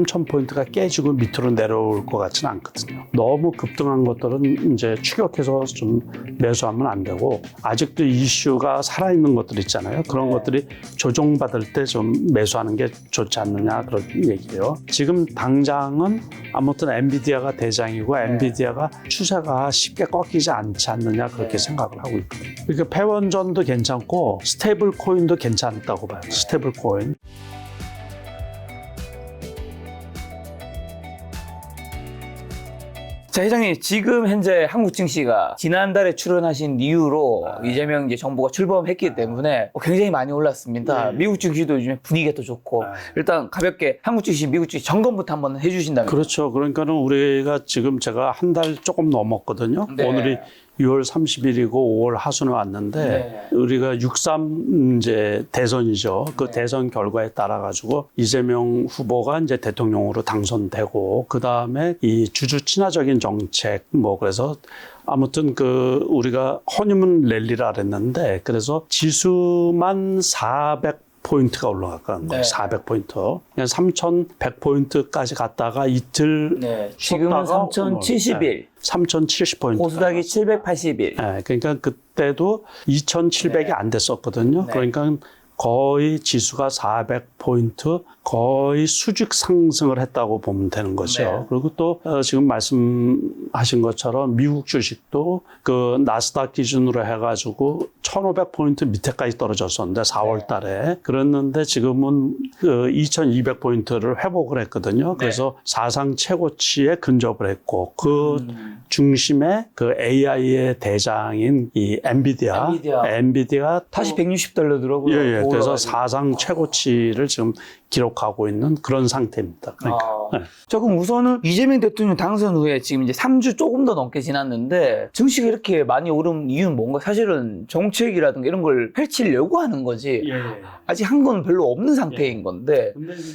3,000포인트가 깨지고 밑으로 내려올 것 같지는 않거든요. 너무 급등한 것들은 이제 추격해서 좀 매수하면 안 되고, 아직도 이슈가 살아있는 것들 있잖아요. 그런 것들이 조정받을 때 좀 매수하는 게 좋지 않느냐, 그런 얘기예요. 지금 당장은 아무튼 엔비디아가 대장이고 엔비디아가 추세가 쉽게 꺾이지 않지 않느냐, 그렇게 생각을 하고 있거든요. 그러니까 패원전도 괜찮고 스테이블 코인도 괜찮다고 봐요. 스테이블 코인. 자, 회장님, 지금 현재 한국 증시가 지난달에 출연하신 이후로 이재명 정부가 출범했기 때문에 굉장히 많이 올랐습니다. 미국 증시도 요즘에 분위기가 또 좋고, 일단 가볍게 한국 증시, 미국 증시 점검부터 한번 해주신다면. 그렇죠. 그러니까는 우리가 지금 제가 한 달 조금 넘었거든요. 네. 오늘이 6월 30일이고 5월 하순에 왔는데 우리가 6.3 이제 대선이죠. 그 대선 결과에 따라 가지고 이재명 후보가 이제 대통령으로 당선되고, 그 다음에 이 주주 친화적인 정책, 뭐 그래서 아무튼 그 우리가 허니문 랠리라 그랬는데, 그래서 지수만 400포인트가 올라갔던 거예요. 400포인트. 그냥 3,100포인트까지 갔다가 이틀 지금은 3,071. 3,070포인트. 코스닥이 781. 네, 그러니까 그때도 2,700이 안 됐었거든요. 그러니까 거의 지수가 400포인트, 거의 수직 상승을 했다고 보면 되는 거죠. 그리고 또 지금 말씀하신 것처럼 미국 주식도 그 나스닥 기준으로 해가지고 1,500포인트 밑에까지 떨어졌었는데 4월 달에. 그랬는데 지금은 그 2,200포인트를 회복을 했거든요. 그래서 사상 최고치에 근접을 했고, 그 중심에 그 AI의 대장인 이 엔비디아 다시 $160더라고요. 예. 그래서 사상 최고치를 지금 기록하고 있는 그런 상태입니다. 그러니까. 자, 그럼 우선은 이재명 대통령 당선 후에 지금 이제 3주 조금 더 넘게 지났는데 증시가 이렇게 많이 오른 이유는 뭔가? 사실은 정책이라든가 이런 걸 펼치려고 하는 거지. 아직 한 건 별로 없는 상태인 건데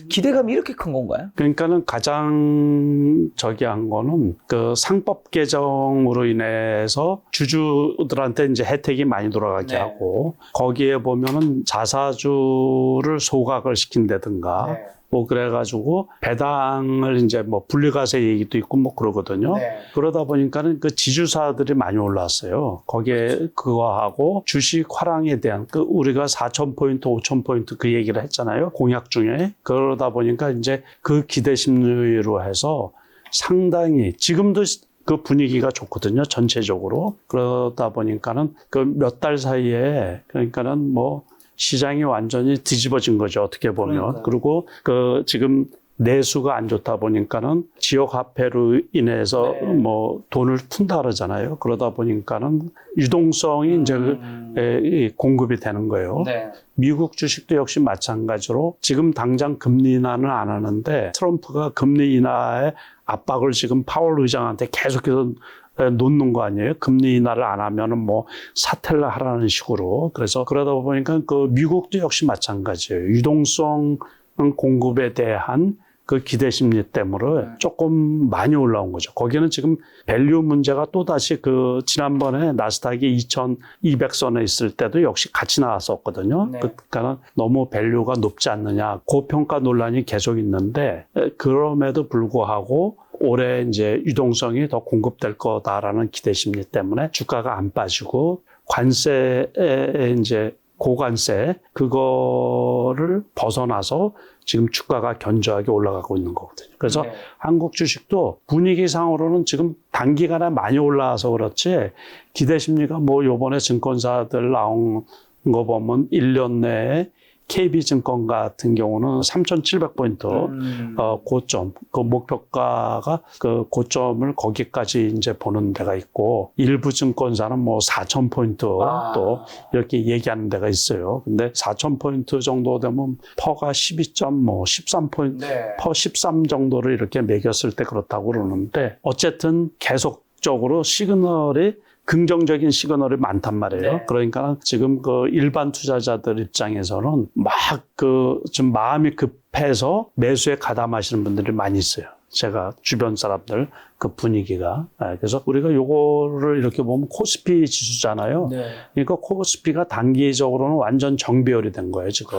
기대감이 이렇게 큰 건가요? 그러니까는 가장 한 거는 그 상법 개정으로 인해서 주주들한테 이제 혜택이 많이 돌아가게 하고, 거기에 보면은 자사주를 소각을 시킨다든가 뭐 그래가지고 배당을 이제 뭐 분리과세 얘기도 있고 뭐 그러거든요. 그러다 보니까는 그 지주사들이 많이 올랐어요. 거기에 그거하고 주식 화랑에 대한 그 우리가 4,000포인트, 5,000포인트 그 얘기를 했잖아요. 공약 중에. 그러다 보니까 이제 그 기대 심리로 해서 상당히 지금도 그 분위기가 좋거든요. 전체적으로. 그러다 보니까는 그 몇 달 사이에, 그러니까는 뭐 시장이 완전히 뒤집어진 거죠. 어떻게 보면. 그리고 그 지금 내수가 안 좋다 보니까는 지역 화폐로 인해서 뭐 돈을 푼다 그러잖아요. 그러다 보니까는 유동성이 이제 공급이 되는 거예요. 미국 주식도 역시 마찬가지로 지금 당장 금리 인하는 안 하는데 트럼프가 금리 인하에 압박을 지금 파월 의장한테 계속해서 놓는 거 아니에요? 금리 인하를 안 하면은 뭐 사퇴를 하라는 식으로. 그래서 그러다 보니까 그 미국도 역시 마찬가지예요. 유동성 공급에 대한 그 기대 심리 때문에 조금 많이 올라온 거죠. 거기는 지금 밸류 문제가 또다시 그 지난번에 나스닥이 2,200선에 있을 때도 역시 같이 나왔었거든요. 그러니까 너무 밸류가 높지 않느냐. 고평가 논란이 계속 있는데, 그럼에도 불구하고 올해 이제 유동성이 더 공급될 거다라는 기대 심리 때문에 주가가 안 빠지고, 관세에 이제 고관세 그거를 벗어나서 지금 주가가 견조하게 올라가고 있는 거거든요. 그래서 한국 주식도 분위기상으로는 지금 단기간에 많이 올라와서 그렇지, 기대 심리가 뭐 요번에 증권사들 나온 거 보면 1년 내에 KB증권 같은 경우는 3,700포인트 고점, 그 목표가가 그 고점을 거기까지 이제 보는 데가 있고, 일부 증권사는 뭐 4,000포인트 또 이렇게 얘기하는 데가 있어요. 근데 4,000포인트 정도 되면 퍼가 13포인트, 퍼 13 정도를 이렇게 매겼을 때 그렇다고 그러는데, 어쨌든 계속적으로 시그널이 긍정적인 시그널이 많단 말이에요. 그러니까 지금 그 일반 투자자들 입장에서는 막 그 좀 마음이 급해서 매수에 가담하시는 분들이 많이 있어요. 제가 주변 사람들 그 분위기가. 그래서 우리가 요거를 이렇게 보면 코스피 지수잖아요. 네. 그러니까 코스피가 단기적으로는 완전 정배열이 된 거예요, 지금.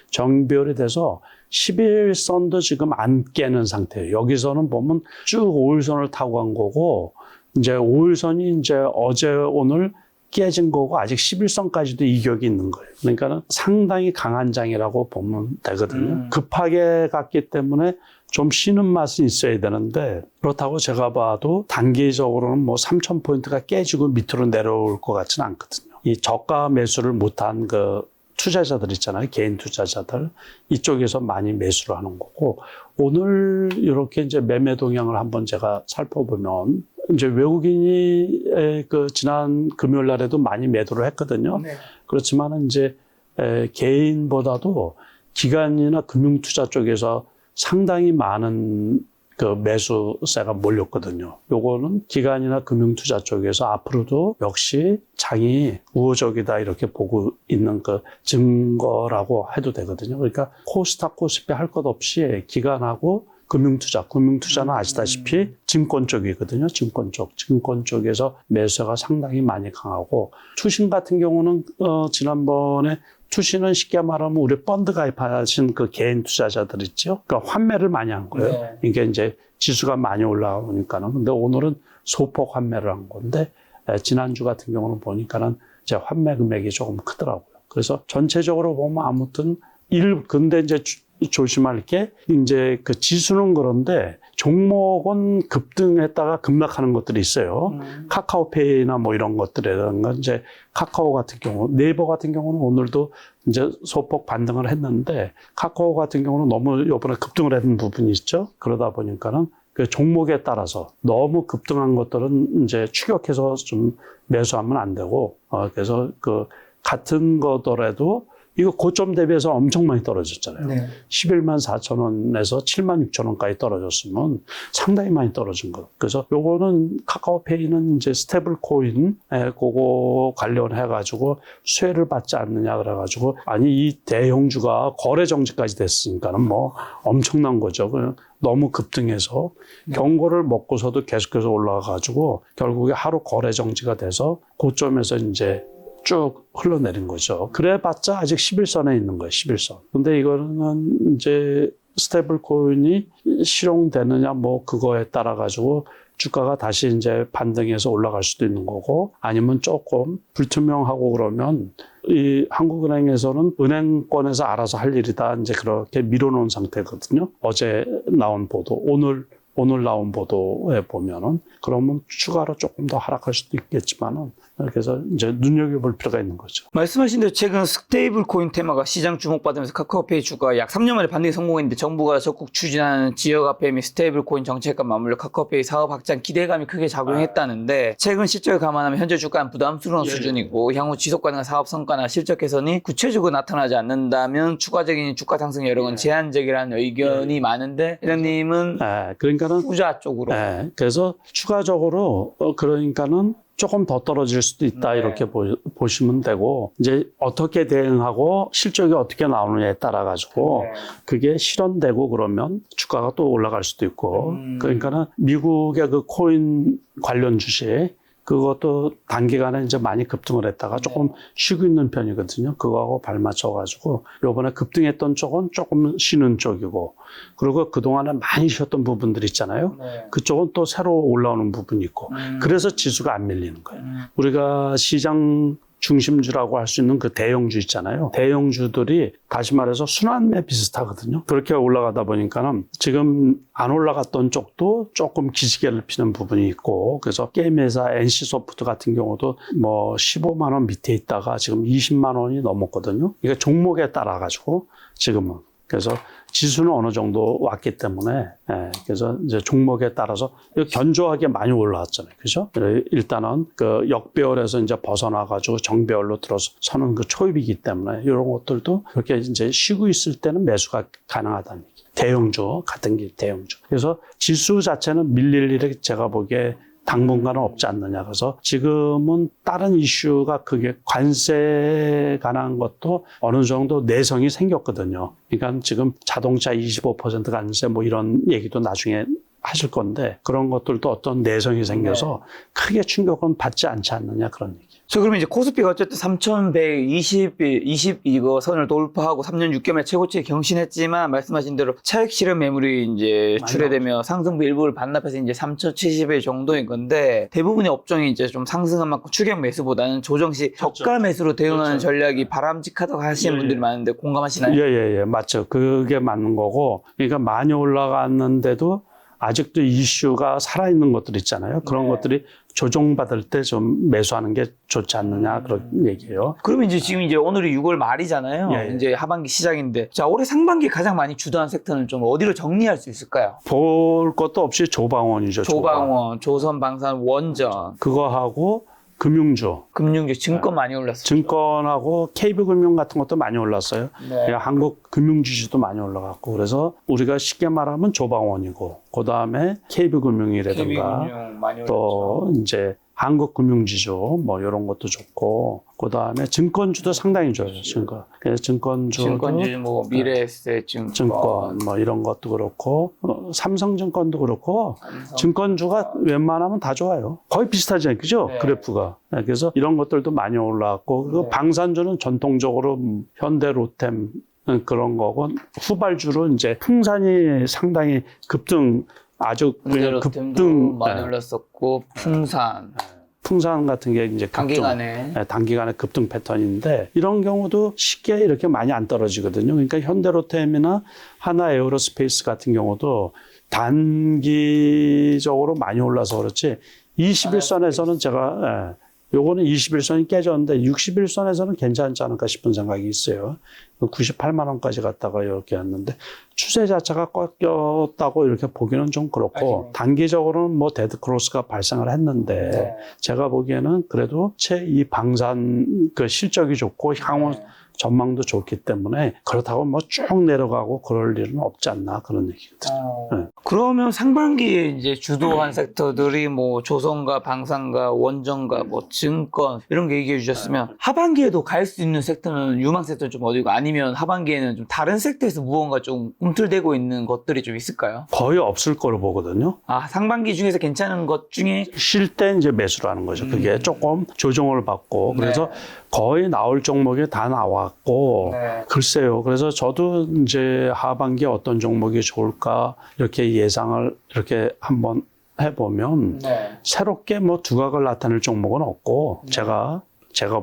정배열이 돼서 11선도 지금 안 깨는 상태예요. 여기서는 보면 쭉 5일선을 타고 간 거고, 이제 5일선이 이제 어제 오늘 깨진 거고 아직 11선까지도 이격이 있는 거예요. 그러니까는 상당히 강한 장이라고 보면 되거든요. 급하게 갔기 때문에 좀 쉬는 맛은 있어야 되는데, 그렇다고 제가 봐도 단기적으로는 뭐 3,000포인트가 깨지고 밑으로 내려올 것 같지는 않거든요. 이 저가 매수를 못한 그 투자자들 있잖아요. 개인 투자자들. 이쪽에서 많이 매수를 하는 거고, 오늘 이렇게 이제 매매 동향을 한번 제가 살펴보면, 이제 외국인이 그 지난 금요일 날에도 많이 매도를 했거든요. 네. 그렇지만 이제 개인보다도 기관이나 금융투자 쪽에서 상당히 많은 그 매수세가 몰렸거든요. 요거는 기관이나 금융투자 쪽에서 앞으로도 역시 장이 우호적이다 이렇게 보고 있는 그 증거라고 해도 되거든요. 그러니까 코스닥, 코스피 할 것 없이 기관하고 금융투자는 아시다시피 증권 쪽이거든요. 증권 쪽에서 매수가 상당히 많이 강하고, 투신 같은 경우는 지난번에 투신은 쉽게 말하면 우리 펀드 가입하신 그 개인 투자자들 있죠. 그러니까 환매를 많이 한 거예요. 네. 이게 이제 지수가 많이 올라오니까는. 근데 오늘은 소폭 환매를 한 건데, 지난주 같은 경우는 보니까는 이제 환매 금액이 조금 크더라고요. 그래서 전체적으로 보면 아무튼 근데 이제 조심할 게, 이제 그 지수는 그런데 종목은 급등했다가 급락하는 것들이 있어요. 카카오페이나 뭐 이런 것들이라든가, 이제 카카오 같은 경우, 네이버 같은 경우는 오늘도 이제 소폭 반등을 했는데, 카카오 같은 경우는 너무 이번에 급등을 했는 부분이 있죠. 그러다 보니까는 그 종목에 따라서 너무 급등한 것들은 이제 추격해서 좀 매수하면 안 되고, 그래서 그 같은 거더라도 이거 고점 대비해서 엄청 많이 떨어졌잖아요. 네. 11만 4천 원에서 7만 6천 원까지 떨어졌으면 상당히 많이 떨어진 거예요. 그래서 요거는 카카오페이는 이제 스테이블 코인, 그거 관련해가지고 수혜를 받지 않느냐 그래가지고, 아니, 이 대형주가 거래 정지까지 됐으니까는 뭐 엄청난 거죠. 그냥 너무 급등해서 경고를 먹고서도 계속해서 올라가가지고 결국에 하루 거래 정지가 돼서 고점에서 이제 쭉 흘러내린 거죠. 그래봤자 아직 11선에 있는 거예요, 11선. 근데 이거는 이제 스테이블 코인이 실용되느냐, 뭐, 그거에 따라가지고 주가가 다시 이제 반등해서 올라갈 수도 있는 거고, 아니면 조금 불투명하고 그러면 이 한국은행에서는 은행권에서 알아서 할 일이다, 이제 그렇게 밀어놓은 상태거든요. 어제 나온 보도, 오늘 나온 보도에 보면은, 그러면 추가로 조금 더 하락할 수도 있겠지만은, 그래서 이제 눈여겨볼 필요가 있는 거죠. 말씀하신 대로 최근 스테이블 코인 테마가 시장 주목받으면서 카카오페이 주가 약 3년 만에 반등에 성공했는데, 정부가 적극 추진하는 지역화폐 및 스테이블 코인 정책과 맞물려 카카오페이 사업 확장 기대감이 크게 작용했다는데, 최근 실적을 감안하면 현재 주가는 부담스러운 수준이고, 향후 지속 가능한 사업 성과나 실적 개선이 구체적으로 나타나지 않는다면 추가적인 주가 상승 여력은 제한적이라는 의견이 많은데, 회장님은 그러니까는 투자 쪽으로. 그래서 추가적으로 그러니까는 조금 더 떨어질 수도 있다, 이렇게 보시면 되고, 이제 어떻게 대응하고 실적이 어떻게 나오느냐에 따라 가지고 그게 실현되고 그러면 주가가 또 올라갈 수도 있고, 그러니까는 미국의 그 코인 관련 주식, 그것도 단기간에 이제 많이 급등을 했다가 조금 쉬고 있는 편이거든요. 그거하고 발맞춰가지고 요번에 급등했던 쪽은 조금 쉬는 쪽이고, 그리고 그동안에 많이 쉬었던 부분들 있잖아요. 그쪽은 또 새로 올라오는 부분이 있고, 그래서 지수가 안 밀리는 거예요. 우리가 시장 중심주라고 할 수 있는 그 대형주 있잖아요. 대형주들이 다시 말해서 순환매 비슷하거든요. 그렇게 올라가다 보니까는 지금 안 올라갔던 쪽도 조금 기지개를 피는 부분이 있고, 그래서 게임 회사 NC소프트 같은 경우도 뭐 15만 원 밑에 있다가 지금 20만 원이 넘었거든요. 이게 종목에 따라 가지고 지금은. 그래서 지수는 어느 정도 왔기 때문에, 그래서 이제 종목에 따라서 견조하게 많이 올라왔잖아요. 그죠? 일단은 그 역배열에서 이제 벗어나가지고 정배열로 들어서는 그 초입이기 때문에 이런 것들도 그렇게 이제 쉬고 있을 때는 매수가 가능하다는 얘기. 대형주, 같은 길 대형주. 그래서 지수 자체는 밀릴 일이 제가 보기에 당분간은 없지 않느냐. 그래서 지금은 다른 이슈가 그게 관세에 관한 것도 어느 정도 내성이 생겼거든요. 그러니까 지금 자동차 25% 관세 뭐 이런 얘기도 나중에 하실 건데 그런 것들도 어떤 내성이 생겨서 크게 충격은 받지 않지 않느냐 그런 얘기. 저 그러면 이제 코스피가 어쨌든 3,120 이거 선을 돌파하고 3년 6개월 최고치를 경신했지만 말씀하신 대로 차익 실현 매물이 이제 출회되며 상승부 일부를 반납해서 이제 3,070일 정도인 건데 대부분의 업종이 이제 좀 상승한 만큼 추격 매수보다는 조정 시 저가 매수로 대응하는 전략이 바람직하다고 하시는 분들이 많은데 공감하시나요? 예, 맞죠. 그게 맞는 거고 그러니까 많이 올라갔는데도 아직도 이슈가 살아있는 것들 있잖아요. 그런 것들이 조정받을 때 좀 매수하는 게 좋지 않느냐 그런 얘기예요. 그러면 이제 지금 이제 오늘이 6월 말이잖아요. 이제 하반기 시작인데 자 올해 상반기 가장 많이 주도한 섹터는 좀 어디로 정리할 수 있을까요? 볼 것도 없이 조방원이죠. 조방원, 조선방산, 원전 그거 하고 금융주, 증권 많이 올랐어요. 증권하고 KB금융 같은 것도 많이 올랐어요. 네. 한국 금융지주도 많이 올라갔고 그래서 우리가 쉽게 말하면 조방원이고 그 다음에 KB금융이라든가 많이 또 이제 한국금융지주 뭐 이런 것도 좋고 그 다음에 증권주도 상당히 좋아요. 그래서 증권주 뭐 미래에셋 증권 뭐 이런 것도 그렇고 삼성증권도 그렇고 증권주가 웬만하면 다 좋아요. 거의 비슷하잖아요, 그죠? 네. 그래프가. 그래서 이런 것들도 많이 올라왔고 그 방산주는 전통적으로 현대, 로템 그런 거고 후발주로 이제 풍산이 상당히 급등. 아주 급등 많이 올랐었고 풍산 같은 게 이제 단기간에 급등 패턴인데 이런 경우도 쉽게 이렇게 많이 안 떨어지거든요. 그러니까 현대로템이나 하나 에어로스페이스 같은 경우도 단기적으로 많이 올라서 그렇지 21선에서는 제가 요거는 21선이 깨졌는데 61선에서는 괜찮지 않을까 싶은 생각이 있어요. 98만 원까지 갔다가 이렇게 왔는데 추세 자체가 꺾였다고 이렇게 보기는 좀 그렇고 단기적으로는 뭐 데드크로스가 발생을 했는데 제가 보기에는 그래도 이 방산 그 실적이 좋고 향후 전망도 좋기 때문에 그렇다고 뭐 쭉 내려가고 그럴 일은 없지 않나 그런 얘기거든요. 그러면 상반기에 이제 주도한 섹터들이 뭐 조선과 방산과 원전과 뭐 증권 이런 게 얘기해 주셨으면 하반기에도 갈 수 있는 섹터는 유망 섹터는 좀 어디고 아니면 하반기에는 좀 다른 섹터에서 무언가 좀 움틀대고 있는 것들이 좀 있을까요? 거의 없을 거로 보거든요. 상반기 중에서 괜찮은 것 중에 쉴 때 이제 매수를 하는 거죠. 그게 조금 조정을 받고 그래서 거의 나올 종목이 다 나왔고 글쎄요. 그래서 저도 이제 하반기에 어떤 종목이 좋을까 이렇게 예상을 이렇게 한번 해보면 새롭게 뭐 두각을 나타낼 종목은 없고 제가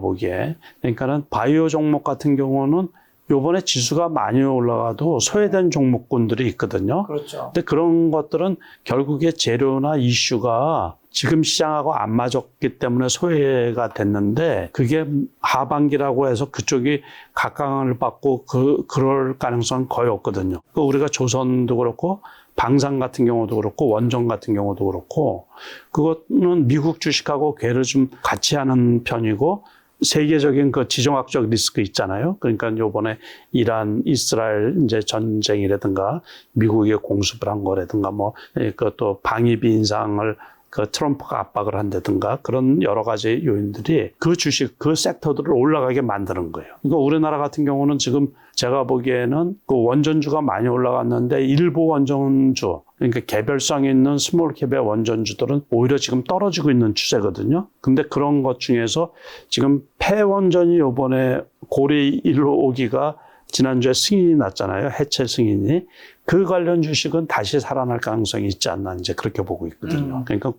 보기에 그러니까는 바이오 종목 같은 경우는 요번에 지수가 많이 올라가도 소외된 종목군들이 있거든요. 그렇죠. 근데 그런 것들은 결국에 재료나 이슈가 지금 시장하고 안 맞았기 때문에 소외가 됐는데 그게 하반기라고 해서 그쪽이 각광을 받고 그럴 가능성은 거의 없거든요. 우리가 조선도 그렇고 방산 같은 경우도 그렇고 원전 같은 경우도 그렇고 그거는 미국 주식하고 궤를 좀 같이 하는 편이고 세계적인 그 지정학적 리스크 있잖아요. 그러니까 요번에 이란, 이스라엘 이제 전쟁이라든가 미국의 공습을 한 거라든가 뭐 그것도 방위비 인상을 그 트럼프가 압박을 한다든가 그런 여러 가지 요인들이 그 주식, 그 섹터들을 올라가게 만드는 거예요. 그러니까 우리나라 같은 경우는 지금 제가 보기에는 그 원전주가 많이 올라갔는데 일부 원전주, 그러니까 개별성 있는 스몰캡의 원전주들은 오히려 지금 떨어지고 있는 추세거든요. 근데 그런 것 중에서 지금 폐원전이 요번에 고리 1호기가 지난주에 승인이 났잖아요. 해체 승인이. 그 관련 주식은 다시 살아날 가능성이 있지 않나 이제 그렇게 보고 있거든요. 그러니까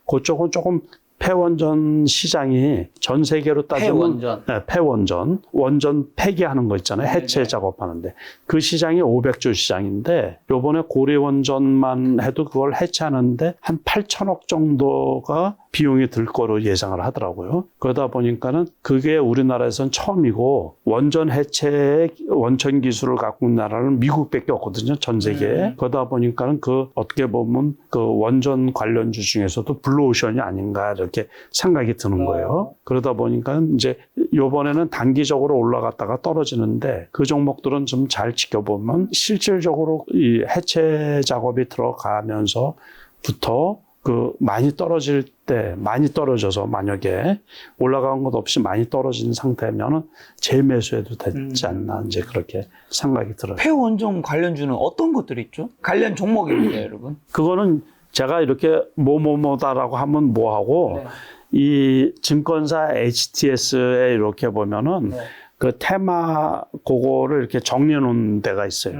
그쪽은 조금 폐원전 시장이 전 세계로 따지면 폐원전, 원전 폐기하는 거 있잖아요. 해체 작업하는데 그 시장이 500조 시장인데 요번에 고리 원전만 해도 그걸 해체하는데 한 8천억 정도가 비용이 들 거로 예상을 하더라고요. 그러다 보니까는 그게 우리나라에선 처음이고 원전 해체의 원천 기술을 갖고 있는 나라는 미국밖에 없거든요. 전 세계에. 그러다 보니까는 그 어떻게 보면 그 원전 관련주 중에서도 블루오션이 아닌가 이렇게 생각이 드는 거예요. 그러다 보니까는 이제 요번에는 단기적으로 올라갔다가 떨어지는데 그 종목들은 좀 잘 지켜보면 실질적으로 이 해체 작업이 들어가면서부터 많이 떨어질 때, 많이 떨어져서 만약에 올라간 것 없이 많이 떨어진 상태면은 재매수해도 되지 않나, 이제 그렇게 생각이 들어요. 폐원전 관련주는 어떤 것들이 있죠? 관련 종목입니다, 여러분. 그거는 제가 이렇게 뭐다라고 하면 뭐하고, 네. 이 증권사 HTS에 이렇게 보면은 네. 그 테마 그거를 이렇게 정리해 놓은 데가 있어요.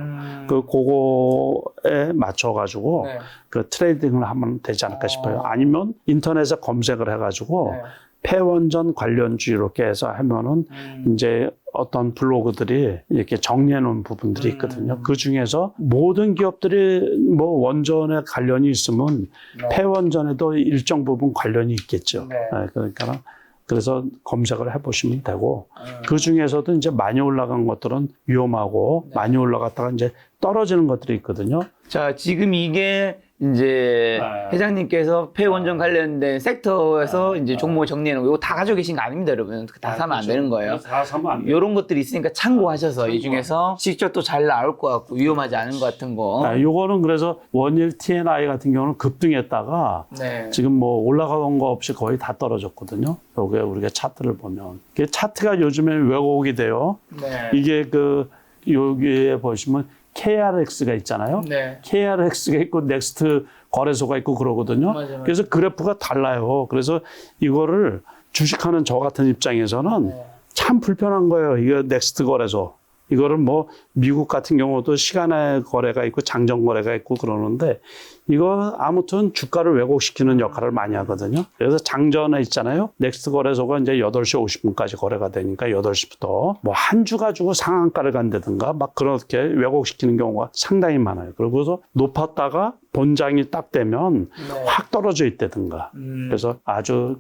그거에 맞춰가지고 네. 그 트레이딩을 하면 되지 않을까 싶어요. 아니면 인터넷에 검색을 해가지고 네. 폐원전 관련주 이렇게 해서 하면은 이제 어떤 블로그들이 이렇게 정리해 놓은 부분들이 있거든요. 그 중에서 모든 기업들이 뭐 원전에 관련이 있으면 네. 폐원전에도 일정 부분 관련이 있겠죠. 네. 그러니까 그래서 검색을 해보시면 되고 그 중에서도 이제 많이 올라간 것들은 위험하고 많이 올라갔다가 이제 떨어지는 것들이 있거든요. 자, 지금 이게 이제 회장님께서 폐원전 관련된 섹터에서 이제 종목을 정리해놓은 거 이거 다 가지고 계신 거 아닙니다, 여러분. 다 사면 안 되는 거예요. 다 사면 안 돼요. 이런 것들이 있으니까 참고하셔서 이 중에서 직접 또 잘 나올 것 같고 위험하지 않은 것 같은 거. 요거는 그래서 원일 TNI 같은 경우는 급등했다가 네. 지금 뭐 올라가는 거 없이 거의 다 떨어졌거든요. 요게 우리가 차트를 보면. 이게 차트가 요즘에 왜곡이 돼요. 네. 이게 여기에 보시면 KRX가 있잖아요. 네. KRX가 있고 넥스트 거래소가 있고 그러거든요. 맞아요. 그래서 그래프가 달라요. 그래서 이거를 주식하는 저 같은 입장에서는 네. 참 불편한 거예요. 이거 넥스트 거래소. 이거를 뭐 미국 같은 경우도 시간의 거래가 있고 장전 거래가 있고 그러는데 이거 아무튼 주가를 왜곡시키는 역할을 많이 하거든요. 그래서 장전에 있잖아요. 넥스트 거래소가 이제 8시 50분까지 거래가 되니까 8시부터 뭐 한 주 가지고 상한가를 간다든가 막 그렇게 왜곡시키는 경우가 상당히 많아요. 그러고서 높았다가 본장이 딱 되면 네. 확 떨어져 있다든가. 그래서 아주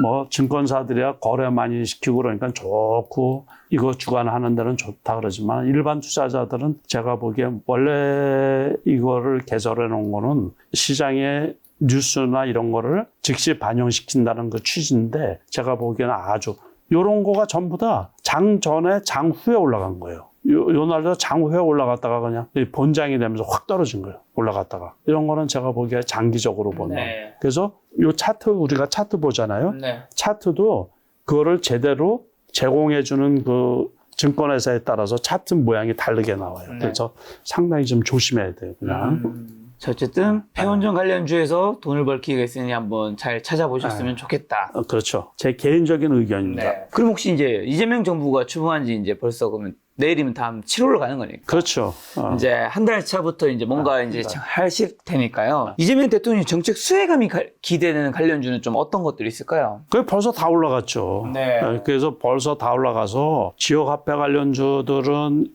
뭐 증권사들이야 거래 많이 시키고 그러니까 좋고 이거 주관하는 데는 좋다 그러지만 일반 투자자들은 제가 보기엔 원래 이거를 개설해 놓은 거는 시장의 뉴스나 이런 거를 즉시 반영시킨다는 그 취지인데 제가 보기에는 아주 요런 거가 전부 다 장 전에 장 후에 올라간 거예요. 요 날도 장 후에 올라갔다가 그냥 본장이 되면서 확 떨어진 거예요. 올라갔다가. 이런 거는 제가 보기에 장기적으로 보면. 네. 그래서 요 차트, 우리가 차트 보잖아요. 네. 차트도 그거를 제대로 제공해주는 그 증권회사에 따라서 차트 모양이 다르게 나와요. 네. 그래서 상당히 좀 조심해야 돼요. 그냥. 자, 어쨌든 폐원전 관련주에서 돈을 벌 기회가 있으니 한번 잘 찾아보셨으면 좋겠다. 그렇죠. 제 개인적인 의견입니다. 네. 그럼 혹시 이제 이재명 정부가 출범한 지 이제 벌써 그러면 내일이면 다음 7월로 가는 거니까. 그렇죠. 이제 한 달 차부터 이제 뭔가 이제 하실 테니까요. 이재명 대통령 정책 수혜감이 기대되는 관련주는 좀 어떤 것들이 있을까요? 그게 벌써 다 올라갔죠. 네. 그래서 벌써 다 올라가서 지역 화폐 관련주들은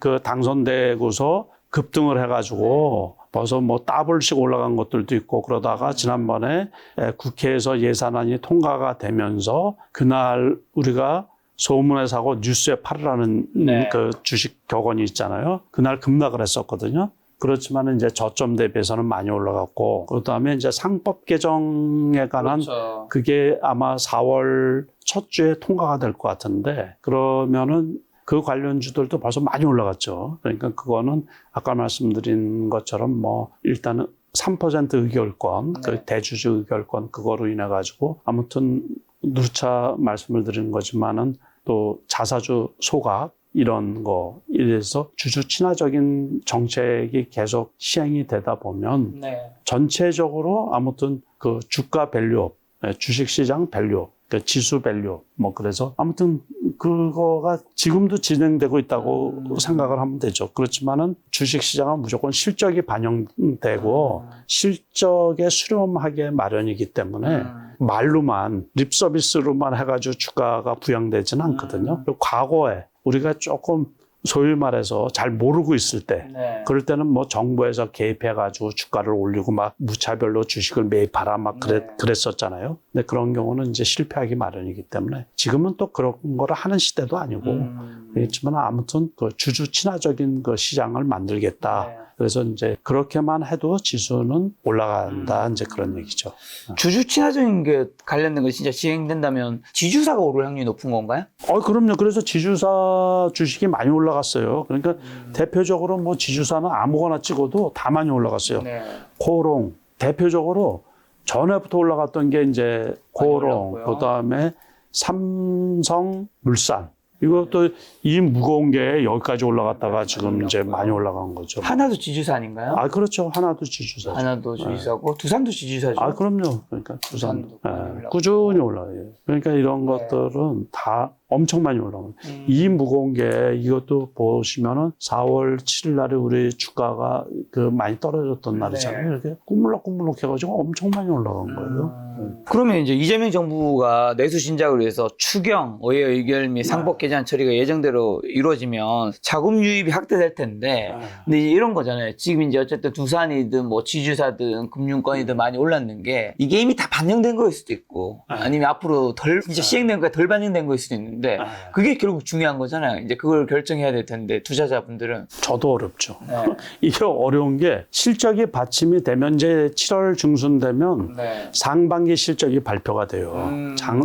그 당선되고서 급등을 해가지고 벌써 뭐 더블씩 올라간 것들도 있고 그러다가 지난번에 국회에서 예산안이 통과가 되면서 그날 우리가 소문에 사고 뉴스에 팔으라는 네. 그 주식 격언이 있잖아요. 그날 급락을 했었거든요. 그렇지만 이제 저점 대비해서는 많이 올라갔고 그다음에 이제 상법 개정에 관한 그렇죠. 그게 아마 4월 첫 주에 통과가 될 것 같은데 그러면은 그 관련주들도 벌써 많이 올라갔죠. 그러니까 그거는 아까 말씀드린 것처럼 뭐 일단은 3% 의결권, 네. 그 대주주 의결권 그거로 인해 가지고 아무튼 누차 말씀을 드린 거지만은 또 자사주 소각 이런 거 이래서 주주 친화적인 정책이 계속 시행이 되다 보면 네. 전체적으로 아무튼 그 주가 밸류업, 주식시장 밸류업, 그 지수 밸류 뭐 그래서 아무튼 그거가 지금도 진행되고 있다고 생각을 하면 되죠. 그렇지만은 주식시장은 무조건 실적이 반영되고 실적에 수렴하게 마련이기 때문에 말로만 립 서비스로만 해가지고 주가가 부양되지는 않거든요. 그리고 과거에 우리가 조금 소위 말해서 잘 모르고 있을 때 네. 그럴 때는 뭐 정부에서 개입해가지고 주가를 올리고 막 무차별로 주식을 매입하라 막 그랬었잖아요. 근데 그런 경우는 이제 실패하기 마련이기 때문에 지금은 또 그런 거를 하는 시대도 아니고 그렇지만 아무튼 그 주주 친화적인 그 시장을 만들겠다. 네. 그래서 이제 그렇게만 해도 지수는 올라간다. 이제 그런 얘기죠. 주주 친화적인 게 관련된 거 진짜 진행된다면 지주사가 오를 확률이 높은 건가요? 그럼요. 그래서 지주사 주식이 많이 올라갔어요. 그러니까 대표적으로 뭐 지주사는 아무거나 찍어도 다 많이 올라갔어요. 네. 코롱 대표적으로 전에부터 올라갔던 게 이제 고롱, 올랐고요. 그다음에 삼성물산. 이것도 이 무거운 게 여기까지 올라갔다가 지금 이제 많이 올라간 거죠. 하나도 지주사 아닌가요? 아, 그렇죠. 하나도 지주사죠. 하나도 지주사고 두산도 지주사죠. 아, 그럼요. 그러니까 두산 두산도 많이 올라가고. 꾸준히 올라가요. 그러니까 이런 네. 것들은 다 엄청 많이 올라가요. 이 무거운 게 이것도 보시면은 4월 7일 날에 우리 주가가 그 많이 떨어졌던 날이잖아요. 이렇게 꾸물럭꾸물럭 해가지고 엄청 많이 올라간 거예요. 그러면 이제 이재명 정부가 내수 신작을 위해서 추경, 의회 의결 및 상법 개정 처리가 예정대로 이루어지면 자금 유입이 확대될 텐데, 근데 이제 이런 거잖아요. 지금 이제 어쨌든 두산이든 뭐 지주사든 금융권이든 많이 올랐는 게 이게 이미 다 반영된 거일 수도 있고, 아니면 앞으로 덜 이제 시행된 거에 덜 반영된 거일 수도 있는데, 그게 결국 중요한 거잖아요. 이제 그걸 결정해야 될 텐데 투자자분들은. 저도 어렵죠. 네. 이게 어려운 게 실적이 받침이 되면 이제 7월 중순 되면 네. 상반기 실적이 발표가 돼요.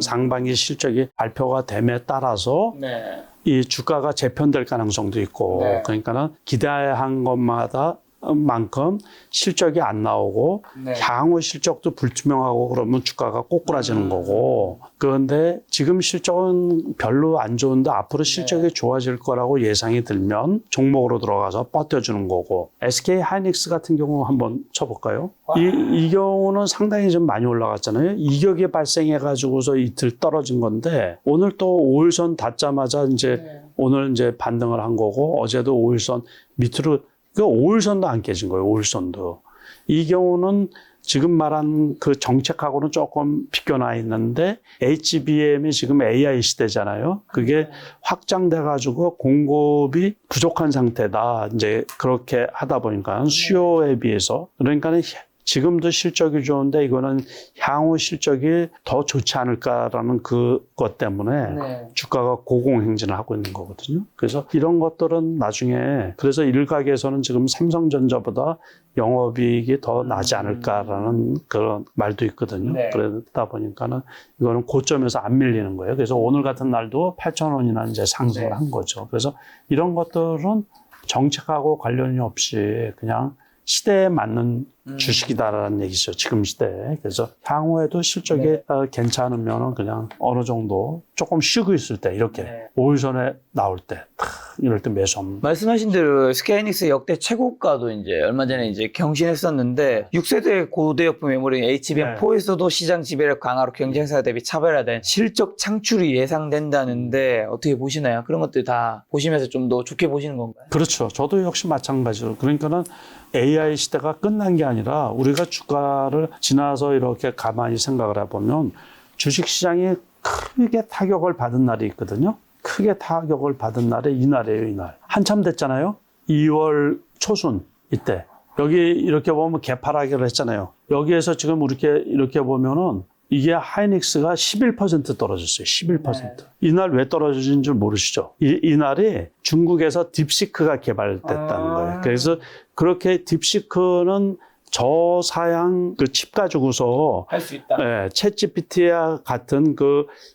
상반기 실적이 발표가 됨에 따라서 네. 이 주가가 재편될 가능성도 있고, 네. 그러니까는 기대한 것마다 만큼 실적이 안 나오고 네. 향후 실적도 불투명하고 그러면 주가가 꼬꾸라지는 거고, 그런데 지금 실적은 별로 안 좋은데 앞으로 실적이 좋아질 거라고 예상이 들면 종목으로 들어가서 버텨주는 거고, SK 하이닉스 같은 경우 한번 쳐볼까요? 이 경우는 상당히 좀 많이 올라갔잖아요. 이격이 발생해 가지고서 이틀 떨어진 건데 오늘 또 5일선 닿자마자 이제 오늘 이제 반등을 한 거고, 어제도 5일선 밑으로 그 5일선도 안 깨진 거예요. 5일선도. 이 경우는 지금 말한 그 정책하고는 조금 비껴나 있는데 HBM이 지금 AI 시대잖아요. 그게 확장돼 가지고 공급이 부족한 상태다. 이제 그렇게 하다 보니까 수요에 비해서, 그러니까는 지금도 실적이 좋은데 이거는 향후 실적이 더 좋지 않을까라는 그것 때문에 주가가 고공행진을 하고 있는 거거든요. 그래서 이런 것들은 나중에, 그래서 일각에서는 지금 삼성전자보다 영업이익이 더 나지 않을까라는 그런 말도 있거든요. 그러다 보니까는 이거는 고점에서 안 밀리는 거예요. 그래서 오늘 같은 날도 8,000원이나 이제 상승을 한 거죠. 그래서 이런 것들은 정책하고 관련이 없이 그냥 시대에 맞는 주식이다라는 얘기죠. 지금 시대에. 그래서 향후에도 실적이 괜찮으면 그냥 어느 정도 조금 쉬고 있을 때, 이렇게 5일선에 나올 때, 이럴 때 매수하면. 말씀하신 대로 SK하이닉스 역대 최고가도 이제 얼마 전에 이제 경신했었는데 6세대 고대역부 메모리 HBM4에서도 시장 지배력 강화로 경쟁사 대비 차별화된 실적 창출이 예상된다는데 어떻게 보시나요? 그런 것들 다 보시면서 좀 더 좋게 보시는 건가요? 그렇죠. 저도 역시 마찬가지로. 그러니까는 AI 시대가 끝난 게 아니라 우리가 주가를 지나서 이렇게 가만히 생각을 해보면 주식시장이 크게 타격을 받은 날이 있거든요. 크게 타격을 받은 날이 이날이에요, 이날. 한참 됐잖아요. 2월 초순, 이때. 여기 이렇게 보면 개파락을 했잖아요. 여기에서 지금 이렇게 보면은 이게 하이닉스가 11% 떨어졌어요. 11%. 이날 왜 떨어진 줄 모르시죠? 이날이 중국에서 딥시크가 개발됐다는 거예요. 그래서 그렇게 딥시크는 저사양 그 칩 가지고서 할 수 있다. 챗 GPT와 같은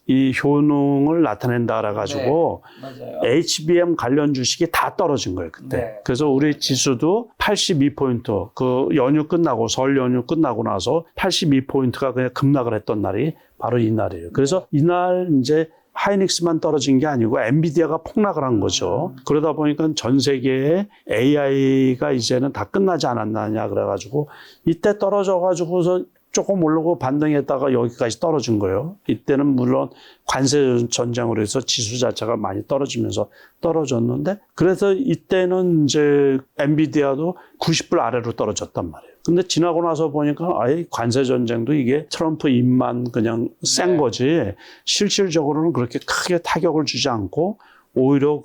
이 효능을 나타낸다라 가지고 맞아요. HBM 관련 주식이 다 떨어진 거예요, 그때. 그래서 우리 지수도 82포인트, 그 연휴 끝나고, 설 연휴 끝나고 나서 82포인트가 그냥 급락을 했던 날이 바로 이 날이에요. 그래서 이날 이제 하이닉스만 떨어진 게 아니고 엔비디아가 폭락을 한 거죠. 그러다 보니까 전 세계에 AI가 이제는 다 끝나지 않았느냐 그래가지고 이때 떨어져가지고서 조금 오르고 반등했다가 여기까지 떨어진 거예요. 이때는 물론 관세 전쟁으로 해서 지수 자체가 많이 떨어지면서 떨어졌는데, 그래서 이때는 이제 엔비디아도 90불 아래로 떨어졌단 말이에요. 근데 지나고 나서 보니까 아예 관세 전쟁도 이게 트럼프 입만 그냥 센 거지 실질적으로는 그렇게 크게 타격을 주지 않고 오히려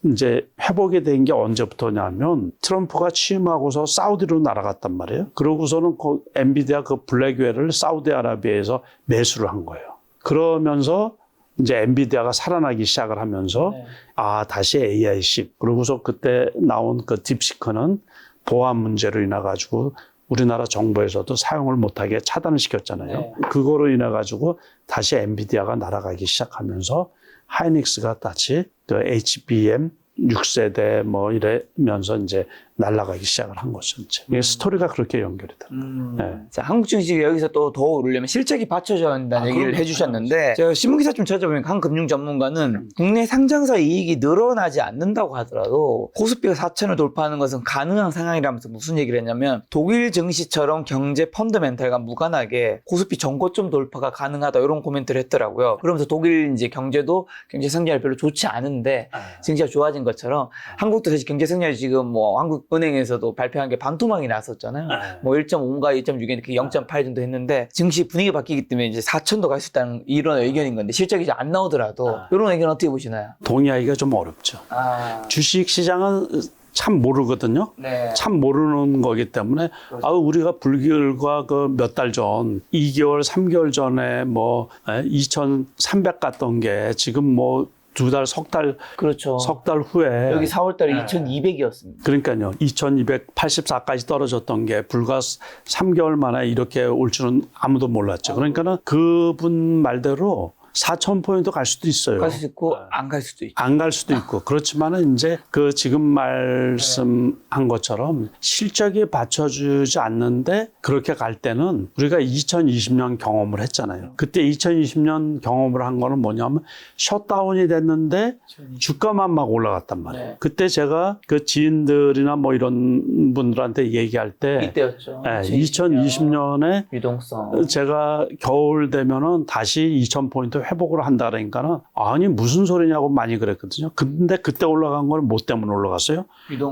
이제 회복이 된 게 언제부터냐면 트럼프가 취임하고서 사우디로 날아갔단 말이에요. 그러고서는 엔비디아 블랙웰을 사우디아라비아에서 매수를 한 거예요. 그러면서 이제 엔비디아가 살아나기 시작을 하면서 다시 AI10. 그러고서 그때 나온 딥시크는 보안 문제로 인해 가지고 우리나라 정부에서도 사용을 못하게 차단을 시켰잖아요. 그거로 인해 가지고 다시 엔비디아가 날아가기 시작하면서 하이닉스가 다시 HBM 6세대 이러면서 이제 날아가기 시작을 한 거죠. 이제. 이게 스토리가 그렇게 연결이 돼요. 네. 자, 한국 증시가 여기서 또 더 오르려면 실적이 받쳐줘야 한다는 얘기를 그럼요. 해주셨는데 제가 신문기사 좀 찾아보면 한 금융 전문가는 국내 상장사 이익이 늘어나지 않는다고 하더라도 코스피가 4천을 돌파하는 것은 가능한 상황이라면서 무슨 얘기를 했냐면 독일 증시처럼 경제 펀더멘탈과 무관하게 코스피 전고점 돌파가 가능하다 이런 코멘트를 했더라고요. 그러면서 독일 이제 경제도 경제 성장이 별로 좋지 않은데 증시가 좋아진 것처럼 한국도 사실 경제 성장이 지금 뭐 한국은행에서도 발표한 게 반토막이 났었잖아요. 뭐 1.5인가 2.6인데 그 0.8 정도 했는데 증시 분위기 바뀌기 때문에 이제 4천도 갈 수 있다는 이런 의견인 건데 실적이 이제 안 나오더라도 이런 의견 어떻게 보시나요? 동의하기가 좀 어렵죠. 주식 시장은 참 모르거든요. 네. 참 모르는 거기 때문에 우리가 불과 그 몇 달 전, 2개월, 3개월 전에 뭐 2,300 갔던 게 지금 뭐 두 달, 그렇죠. 석 달 후에 여기 4월 달에 2,200이었습니다. 그러니까요. 2,284까지 떨어졌던 게 불과 3개월 만에 이렇게 올 줄은 아무도 몰랐죠. 그러니까는 그분 말대로 4,000포인트 갈 수도 있어요. 갈 수 있고 안 갈 수도 있고. 안 갈 수도 있고. 그렇지만은 이제 그 지금 말씀한 것처럼 실적이 받쳐주지 않는데 그렇게 갈 때는 우리가 2020년 경험을 했잖아요. 그때 2020년 경험을 한 거는 뭐냐면 셧다운이 됐는데 주가만 막 올라갔단 말이에요. 네. 그때 제가 그 지인들이나 뭐 이런 분들한테 얘기할 때 이때였죠. 2020년에 유동성. 제가 겨울 되면은 다시 2,000포인트 회복을 한다 그러니까는 아니 무슨 소리냐고 많이 그랬거든요. 근데 그때 올라간 건 뭐 때문에 올라갔어요?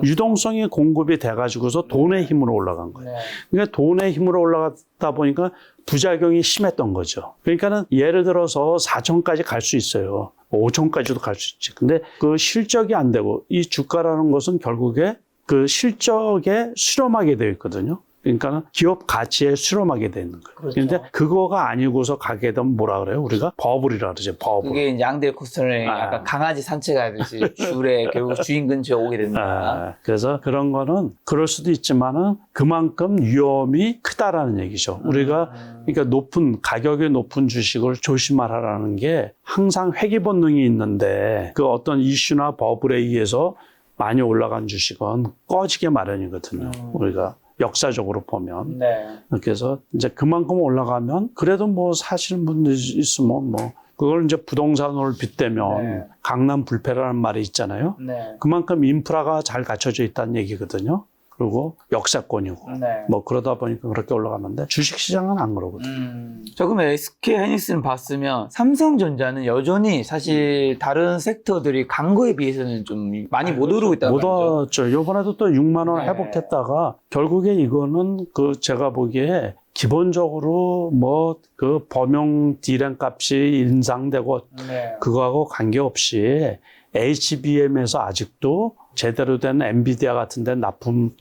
유동성이 공급이 돼가지고서 돈의 힘으로 올라간 거예요. 네. 그러니까 돈의 힘으로 올라갔다 보니까 부작용이 심했던 거죠. 그러니까는 예를 들어서 4천까지 갈 수 있어요. 5천까지도 갈 수 있지. 근데 그 실적이 안 되고 이 주가라는 것은 결국에 그 실적에 수렴하게 되어 있거든요. 그러니까 기업 가치에 수렴하게 되는 거예요. 그렇죠. 그런데 그거가 아니고서 가게 되면 뭐라 그래요? 우리가 버블이라 그러죠. 버블. 그게 이제 양대 코스를 약간 강아지 산책하듯이 줄에 결국 주인 근처에 오게 됩니다. 그래서 그런 거는 그럴 수도 있지만은 그만큼 위험이 크다라는 얘기죠. 우리가 그러니까 가격이 높은 주식을 조심하라는 게 항상 회귀 본능이 있는데 그 어떤 이슈나 버블에 의해서 많이 올라간 주식은 꺼지게 마련이거든요. 우리가. 역사적으로 보면. 네. 그래서 이제 그만큼 올라가면 그래도 뭐 사시는 분들 있으면 뭐 그걸 이제 부동산을 빗대면 네. 강남 불패라는 말이 있잖아요. 네. 그만큼 인프라가 잘 갖춰져 있다는 얘기거든요. 그리고 역사권이고. 네. 뭐 그러다 보니까 그렇게 올라가는데 주식시장은 안 그러거든요. 자, 그러면 SK 하이닉스는 봤으면 삼성전자는 여전히 사실 다른 섹터들이 간 거에 비해서는 좀 많이 못 오르고 있다는 못 거죠. 왔죠. 이번에도 또 6만 원 네. 회복했다가 결국에 이거는 그 제가 보기에 기본적으로 뭐 그 범용 D램 값이 인상되고 네. 그거하고 관계없이 HBM에서 아직도 제대로 된 엔비디아 같은 데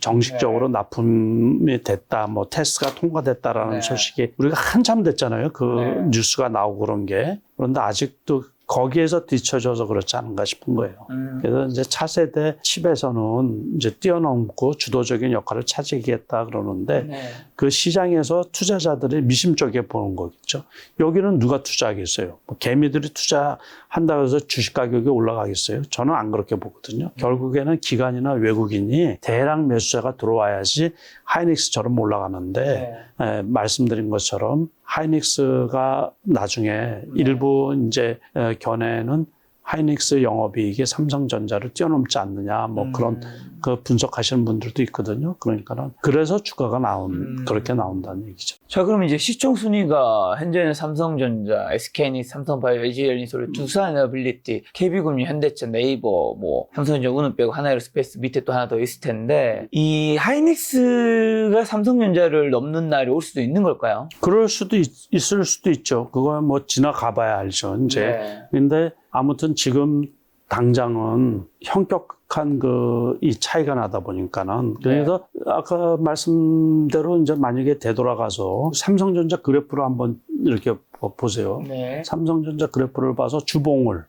정식적으로 납품이 됐다, 뭐 테스트가 통과됐다라는 네. 소식이 우리가 한참 됐잖아요. 그 네. 뉴스가 나오고 그런 게. 그런데 아직도 거기에서 뒤처져서 그렇지 않은가 싶은 거예요. 그래서 이제 차세대 칩에서는 이제 뛰어넘고 주도적인 역할을 차지하겠다 그러는데 네. 그 시장에서 투자자들이 미심쩍게 보는 거겠죠. 여기는 누가 투자하겠어요? 뭐 개미들이 투자한다고 해서 주식 가격이 올라가겠어요? 저는 안 그렇게 보거든요. 결국에는 기관이나 외국인이 대량 매수자가 들어와야지 하이닉스처럼 올라가는데 말씀드린 것처럼 하이닉스가 나중에 일부 이제 견해는 하이닉스 영업이익이 삼성전자를 뛰어넘지 않느냐 뭐 그런 그 분석하시는 분들도 있거든요. 그러니까는 그래서 주가가 그렇게 나온다는 얘기죠. 자, 그럼 이제 시총 순위가 현재는 삼성전자, SK하이닉스, 삼성바이오, LG에너지솔루션, 두산에너빌리티, KB금융, 현대차, 네이버, 뭐 삼성전자, 운은 빼고 하나에어스페이스 밑에 또 하나 더 있을 텐데 이 하이닉스가 삼성전자를 넘는 날이 올 수도 있는 걸까요? 그럴 수도 있을 수도 있죠. 그건 뭐 지나가봐야 알죠. 이제 네. 근데 아무튼 지금 당장은 현격한 이 차이가 나다 보니까는 그래서 아까 말씀대로 이제 만약에 되돌아가서 삼성전자 그래프를 한번 이렇게 보세요. 네. 삼성전자 그래프를 봐서 주봉을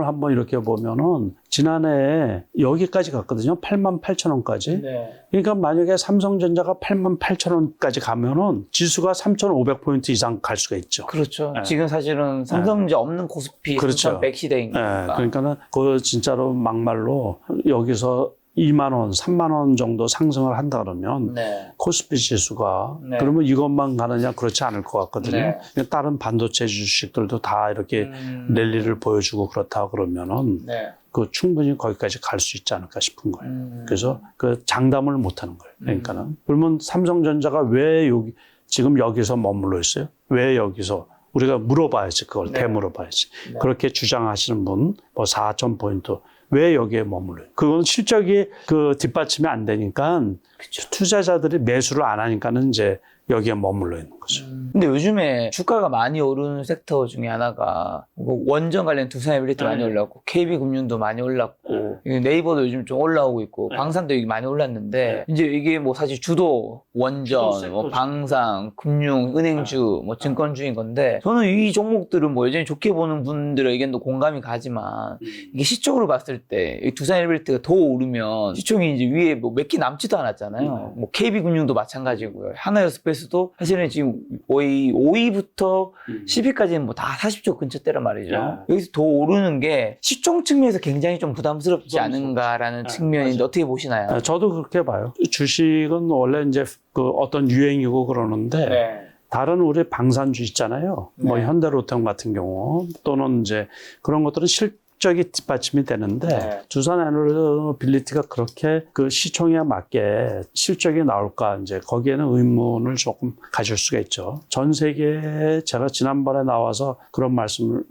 한번 이렇게 보면은 지난해에 여기까지 갔거든요. 88,000원까지. 네. 그러니까 만약에 삼성전자가 88,000원까지 가면은 지수가 3,500포인트 이상 갈 수가 있죠. 그렇죠. 네. 지금 사실은 삼성전자 없는 코스피 그렇죠. 3,100 시대인 거니까. 그러니까는 그 진짜로 막말로 여기서 2만 원, 3만 원 정도 상승을 한다 그러면 네. 코스피 지수가 네. 그러면 이것만 가느냐 그렇지 않을 것 같거든요. 네. 다른 반도체 주식들도 다 이렇게 랠리를 보여주고 그렇다 그러면은 네. 그 충분히 거기까지 갈 수 있지 않을까 싶은 거예요. 그래서 그 장담을 못 하는 거예요. 그러니까는 그러면 삼성전자가 왜 여기 지금 여기서 머물러 있어요? 왜 여기서 우리가 물어봐야지 그걸 네. 되물어봐야지. 네. 그렇게 주장하시는 분 뭐 4,000포인트 왜 여기에 머물러요? 그건 실적이 그 뒷받침이 안 되니까 그쵸. 투자자들이 매수를 안 하니까는 이제 여기에 머물러 있는 거죠. 근데 요즘에 주가가 많이 오르는 섹터 중에 하나가 뭐 원전 관련 두산에너빌리티 많이 올랐고 KB금융도 많이 올랐고 네이버도 요즘 좀 올라오고 있고 방산도 많이 올랐는데 이제 이게 뭐 사실 주도 원전, 뭐 방산, 금융, 은행주, 뭐 증권주인 건데 저는 이 종목들은 뭐 여전히 좋게 보는 분들의 의견도 공감이 가지만 이게 시총으로 봤을 때 이 두산에너빌리티가 더 오르면 시총이 이제 위에 뭐 몇 개 남지도 않았잖아요. 뭐 KB금융도 마찬가지고요. 하나에어스페이스도 사실은 지금 거의 5위부터 10위까지는 뭐 다 40조 근처 때란 말이죠. 야. 여기서 더 오르는 게 시총 측면에서 굉장히 좀 부담스럽지 않은가라는 측면인데 맞아요. 어떻게 보시나요? 저도 그렇게 봐요. 주식은 원래 이제 그 어떤 유행이고 그러는데 네. 다른 우리 방산주 있잖아요. 뭐 네. 현대로템 같은 경우 또는 이제 그런 것들은 실적이 뒷받침이 되는데 네. 두산에너빌리티가 그렇게 그 시총에 맞게 실적이 나올까 이제 거기에는 의문을 조금 가질 수가 있죠. 전 세계에 제가 지난번에 나와서 그런 말씀을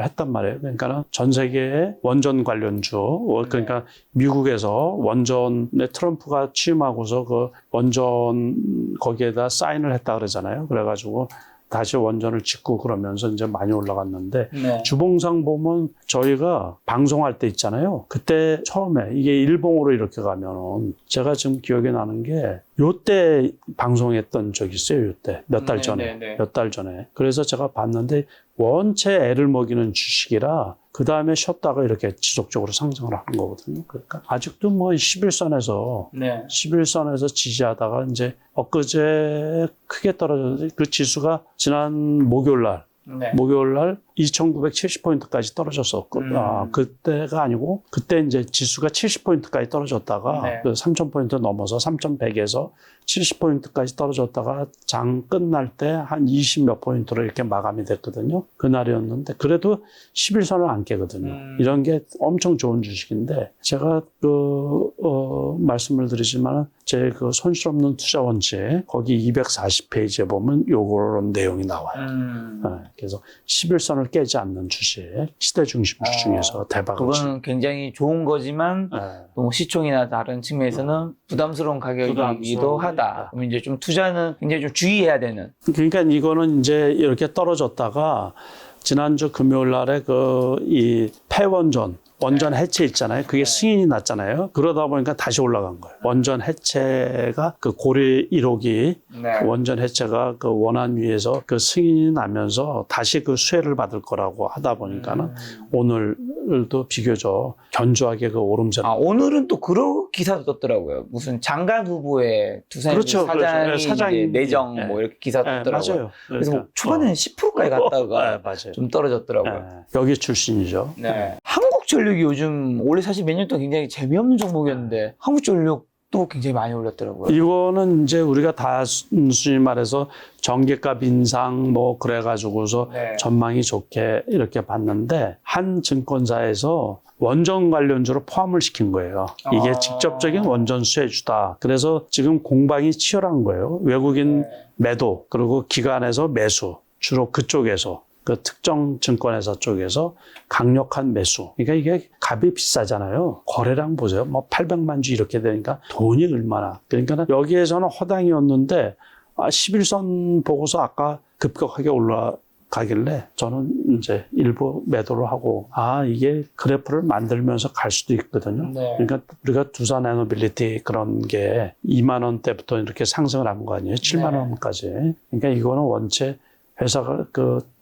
했단 말이에요. 그러니까 전 세계의 원전 관련주, 그러니까 미국에서 원전에 트럼프가 취임하고서 그 원전 거기에다 사인을 했다 그러잖아요. 그래가지고 다시 원전을 짓고 그러면서 이제 많이 올라갔는데 네. 주봉상 보면 저희가 방송할 때 있잖아요. 그때 처음에 이게 일봉으로 이렇게 가면은 제가 지금 기억이 나는 게 요때 방송했던 적이 있어요. 요때 몇 달 전에. 몇 달 전에. 그래서 제가 봤는데 원체 애를 먹이는 주식이라 그 다음에 쉬었다가 이렇게 지속적으로 상승을 한 거거든요. 그러니까 아직도 뭐 11선에서 네. 11선에서 지지하다가 이제 엊그제 크게 떨어졌는데 그 지수가 지난 목요일 날 2,970포인트까지 떨어졌었고, 그때가 아니고, 그때 이제 지수가 70포인트까지 떨어졌다가, 네. 그 3,000포인트 넘어서 3,100에서 70포인트까지 떨어졌다가 장 끝날 때 한 20몇 포인트로 이렇게 마감이 됐거든요. 그날이었는데, 그래도 11선을 안 깨거든요. 이런 게 엄청 좋은 주식인데, 제가 말씀을 드리지만, 제 그 손실 없는 투자 원칙, 거기 240페이지에 보면 요런 내용이 나와요. 그래서 11선을 깨지 않는 주식, 시대 중심 주 중에서 대박을 그거는 굉장히 좋은 거지만 또 시총이나 다른 측면에서는 부담스러운 가격이기도 하다. 그럼 이제 좀 투자는 굉장히 좀 주의해야 되는. 그러니까 이거는 이제 이렇게 떨어졌다가 지난주 금요일 날에 이 폐원전 원전 해체 있잖아요. 그게 승인이 났잖아요. 그러다 보니까 다시 올라간 거예요. 원전 해체가 그 고려 1호기 원전 해체가 그 원안 위에서 그 승인이 나면서 다시 그 수혜를 받을 거라고 하다 보니까는 오늘도 비교적 견조하게 그 오름세. 오늘은 또 그런 기사도 떴더라고요. 무슨 장관 후보의 두산에너빌리티 그렇죠. 사장이 이제 내정 뭐 이렇게 기사 떴더라고요. 맞아요. 그래서 뭐 초반에는 10%까지 갔다가 맞아요. 좀 떨어졌더라고요. 여기 출신이죠. 한국전력이 요즘 원래 사실 몇 년 동안 굉장히 재미없는 종목이었는데 한국전력도 굉장히 많이 올랐더라고요. 이거는 이제 우리가 단순히 말해서 전기값 인상 뭐 그래가지고서 전망이 좋게 이렇게 봤는데 한 증권사에서 원전 관련주로 포함을 시킨 거예요. 이게 직접적인 원전 수혜주다. 그래서 지금 공방이 치열한 거예요. 외국인 매도 그리고 기관에서 매수 주로 그쪽에서 그 특정 증권회사 쪽에서 강력한 매수. 그러니까 이게 값이 비싸잖아요. 거래량 보세요. 뭐 800만 주 이렇게 되니까 돈이 얼마나. 그러니까 여기에서는 허당이었는데 11선 보고서 아까 급격하게 올라가길래 저는 이제 일부 매도를 하고 이게 그래프를 만들면서 갈 수도 있거든요. 그러니까 우리가 두산에너빌리티 그런 게 2만 원대부터 이렇게 상승을 한 거 아니에요. 7만 원까지. 그러니까 이거는 원체 회사가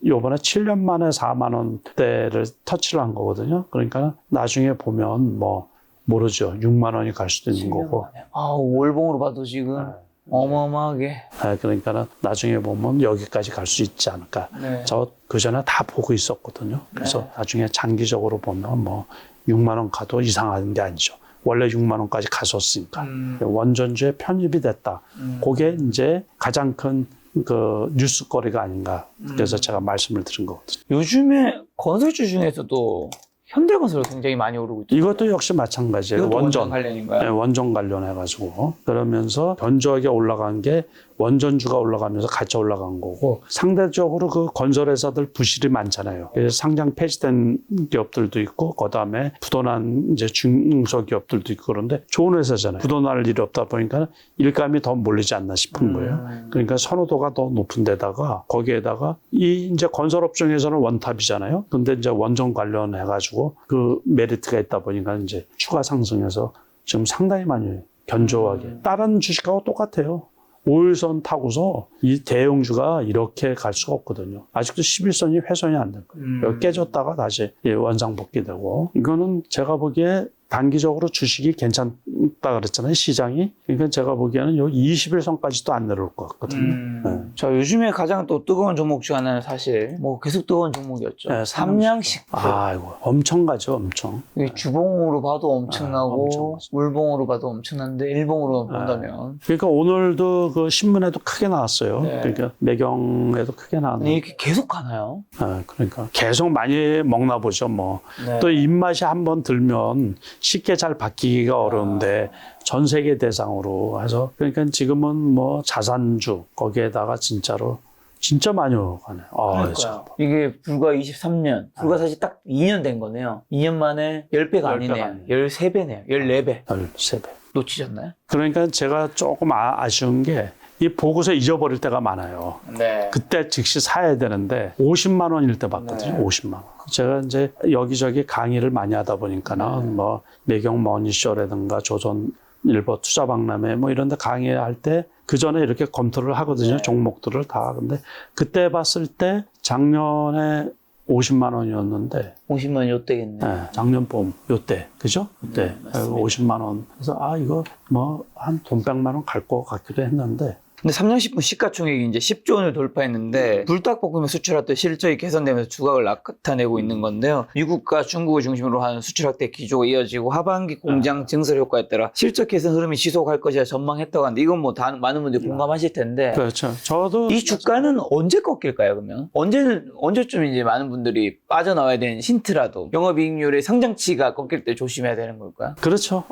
요번에 7년 만에 4만 원대를 터치를 한 거거든요. 그러니까 나중에 보면 뭐 모르죠. 6만 원이 갈 수도 있는 거고. 월봉으로 봐도 지금 어마어마하게. 그러니까 나중에 보면 여기까지 갈 수 있지 않을까. 저 그전에 다 보고 있었거든요. 그래서 나중에 장기적으로 보면 뭐 6만 원 가도 이상한 게 아니죠. 원래 6만 원까지 갔었으니까 원전주에 편입이 됐다. 그게 이제 가장 큰 그 뉴스거리가 아닌가. 그래서 제가 말씀을 드린 거거든요. 요즘에 건설주 중에서도 현대건설이 굉장히 많이 오르고 있죠. 이것도 역시 마찬가지예요. 이것도 원전 원전 관련인가요? 네, 원전 관련해가지고 그러면서 견조하게 올라간 게 원전주가 올라가면서 같이 올라간 거고 상대적으로 그 건설회사들 부실이 많잖아요. 그래서 상장 폐지된 기업들도 있고 그다음에 부도난 이제 중소기업들도 있고 그런데 좋은 회사잖아요. 부도날 일이 없다 보니까 일감이 더 몰리지 않나 싶은 거예요. 그러니까 선호도가 더 높은 데다가 거기에다가 이 이제 건설업종에서는 원탑이잖아요. 근데 이제 원전 관련해가지고 그 메리트가 있다 보니까 이제 추가 상승해서 지금 상당히 많이 견조하게 다른 주식하고 똑같아요. 5일선 타고서 이 대형주가 이렇게 갈 수가 없거든요. 아직도 11선이 훼손이 안 된 거예요. 여기 깨졌다가 다시 원상복귀되고 이거는 제가 보기에 단기적으로 주식이 괜찮다 그랬잖아요. 시장이. 그러니까 제가 보기에는 여기 21선까지도 안 내려올 것 같거든요. 네. 자, 요즘에 가장 또 뜨거운 종목 중 하나는 사실 뭐 계속 뜨거운 종목이었죠. 네, 삼양식품. 아이고 엄청 가죠, 엄청. 주봉으로 봐도 엄청나고 엄청 물봉으로 봐도 엄청난데 일봉으로 본다면 그러니까 오늘도 그 신문에도 크게 나왔어요. 네. 그러니까 매경에도 크게 나왔는데. 이게 계속 가나요? 그러니까 계속 많이 먹나 보죠, 뭐. 네. 또 입맛이 한번 들면 쉽게 잘 바뀌기가 어려운데 전 세계 대상으로 해서 그러니까 지금은 뭐 자산주 거기에다가 진짜로 진짜 많이 오가네요. 그러니까요. 이게 불과 23년, 불과 사실 딱 2년 된 거네요. 2년 만에 10배가 아니네요. 13배네요. 14배. 13배. 놓치셨나요? 그러니까 제가 조금 아쉬운 게 이 보고서 잊어버릴 때가 많아요. 네. 그때 즉시 사야 되는데 50만 원일 때 봤거든요. 네. 50만 원. 제가 이제 여기저기 강의를 많이 하다 보니까는 뭐 매경 머니쇼라든가 조선일보 투자박람회 뭐 이런 데 강의할 때 그 전에 이렇게 검토를 하거든요. 네. 종목들을 다. 근데 그때 봤을 때 작년에 50만 원이었는데 50만 요때겠네. 네, 작년 봄 요때 그죠? 그때 50만 원. 그래서 이거 뭐 한 돈 100만 원 갈 것 같기도 했는데 근데 삼양식품 시가총액이 이제 10조 원을 돌파했는데 불닭볶음면 수출할 실적이 개선되면서 주가를 나타내고 있는 건데요. 미국과 중국을 중심으로 하는 수출 확대 기조가 이어지고 하반기 공장 증설 효과에 따라 실적 개선 흐름이 지속할 것이라 전망했다고 하는데 이건 뭐 많은 분들이 공감하실 텐데 그렇죠. 저도 이 주가는 언제 꺾일까요, 그러면? 언제쯤 이제 많은 분들이 빠져나와야 되는 힌트라도 영업이익률의 성장치가 꺾일 때 조심해야 되는 걸까요? 그렇죠.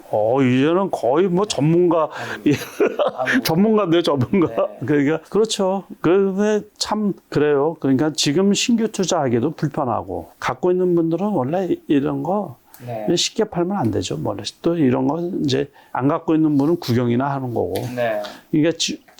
이제는 거의 뭐 전문가 전문가인데요, 전문가. 네. 그러니까 그렇죠. 그런데 참 그래요. 그러니까 지금 신규 투자하기도 불편하고 갖고 있는 분들은 원래 이런 거 네. 쉽게 팔면 안 되죠. 뭐 또 이런 거 이제 안 갖고 있는 분은 구경이나 하는 거고. 네. 그러니까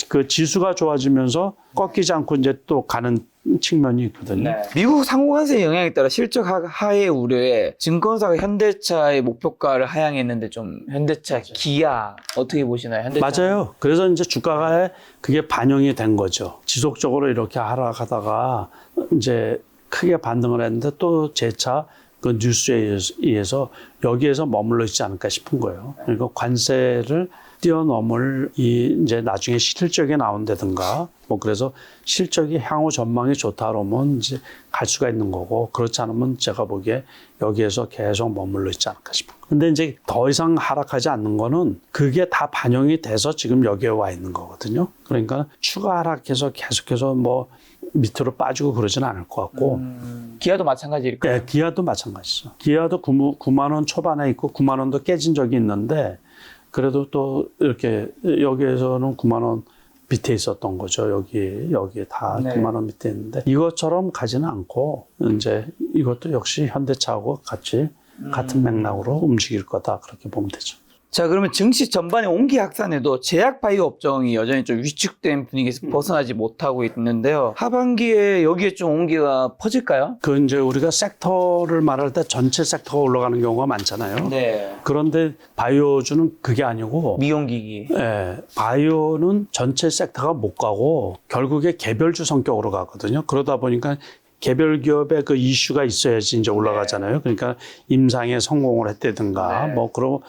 그 지수가 좋아지면서 꺾이지 않고 이제 또 가는 측면이 있거든요. 네. 미국 상호관세의 영향에 따라 실적 하해 우려에 증권사가 현대차의 목표가를 하향했는데 좀 현대차, 기아 어떻게 보시나요? 현대차. 맞아요. 그래서 이제 주가가 그게 반영이 된 거죠. 지속적으로 이렇게 하락하다가 이제 크게 반등을 했는데 또 재차 그 뉴스에 의해서 여기에서 머물러 있지 않을까 싶은 거예요. 그러니까 관세를 뛰어넘을 이제 나중에 실적이 나온다든가 뭐 그래서 실적이 향후 전망이 좋다 그러면 이제 갈 수가 있는 거고 그렇지 않으면 제가 보기에 여기에서 계속 머물러 있지 않을까 싶어요. 근데 이제 더 이상 하락하지 않는 거는 그게 다 반영이 돼서 지금 여기에 와 있는 거거든요. 그러니까 추가 하락해서 계속해서 뭐 밑으로 빠지고 그러지는 않을 것 같고. 기아도 마찬가지일까요? 네, 기아도 마찬가지죠. 기아도 9만 원 초반에 있고 9만 원도 깨진 적이 있는데 그래도 또 이렇게 여기에서는 9만 원 밑에 있었던 거죠. 여기에 다 네. 9만 원 밑에 있는데 이것처럼 가지는 않고 이제 이것도 역시 현대차하고 같이 같은 맥락으로 움직일 거다 그렇게 보면 되죠. 자, 그러면 증시 전반의 온기 확산에도 제약 바이오 업종이 여전히 좀 위축된 분위기에서 벗어나지 못하고 있는데요. 하반기에 여기에 좀 온기가 퍼질까요? 그 이제 우리가 섹터를 말할 때 전체 섹터가 올라가는 경우가 많잖아요. 네. 그런데 바이오주는 그게 아니고 미용기기. 바이오는 전체 섹터가 못 가고 결국에 개별주 성격으로 가거든요. 그러다 보니까 개별 기업의 그 이슈가 있어야지 이제 올라가잖아요. 그러니까 임상에 성공을 했다든가 뭐 그러면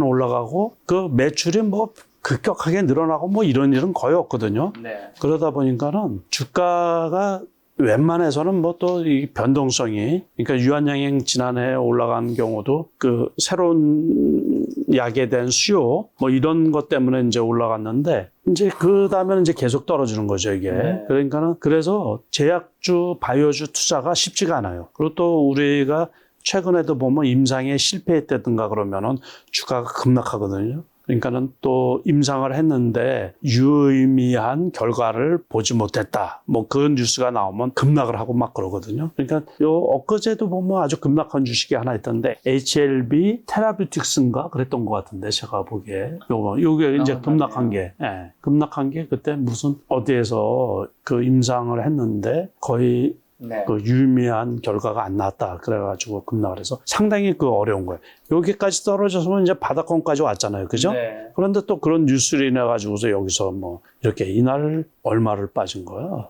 올라가고 그 매출이 뭐 급격하게 늘어나고 뭐 이런 일은 거의 없거든요. 네. 그러다 보니까는 주가가 웬만해서는 뭐 또 이 변동성이, 그러니까 유한양행 지난해 올라간 경우도 그 새로운 약에 대한 수요 뭐 이런 것 때문에 이제 올라갔는데 이제 그 다음에는 이제 계속 떨어지는 거죠, 이게. 네. 그러니까는 그래서 제약주, 바이오주 투자가 쉽지가 않아요. 그리고 또 우리가 최근에도 보면 임상에 실패했다든가 그러면은 주가가 급락하거든요. 그러니까는 또 임상을 했는데 유의미한 결과를 보지 못했다. 뭐 그런 뉴스가 나오면 급락을 하고 막 그러거든요. 그러니까 요 엊그제도 보면 아주 급락한 주식이 하나 있던데 HLB 테라뷰틱스인가 그랬던 것 같은데 제가 보기에 요게 이제 급락한 게, 예, 급락한 게 그때 무슨 어디에서 그 임상을 했는데 거의 네. 그 유의미한 결과가 안 나왔다. 그래가지고 급락을 해서 상당히 그 어려운 거예요. 여기까지 떨어져서는 이제 바닥권까지 왔잖아요. 그죠? 네. 그런데 또 그런 뉴스를 인해가지고서 여기서 뭐 이렇게 이날 얼마를 빠진 거야?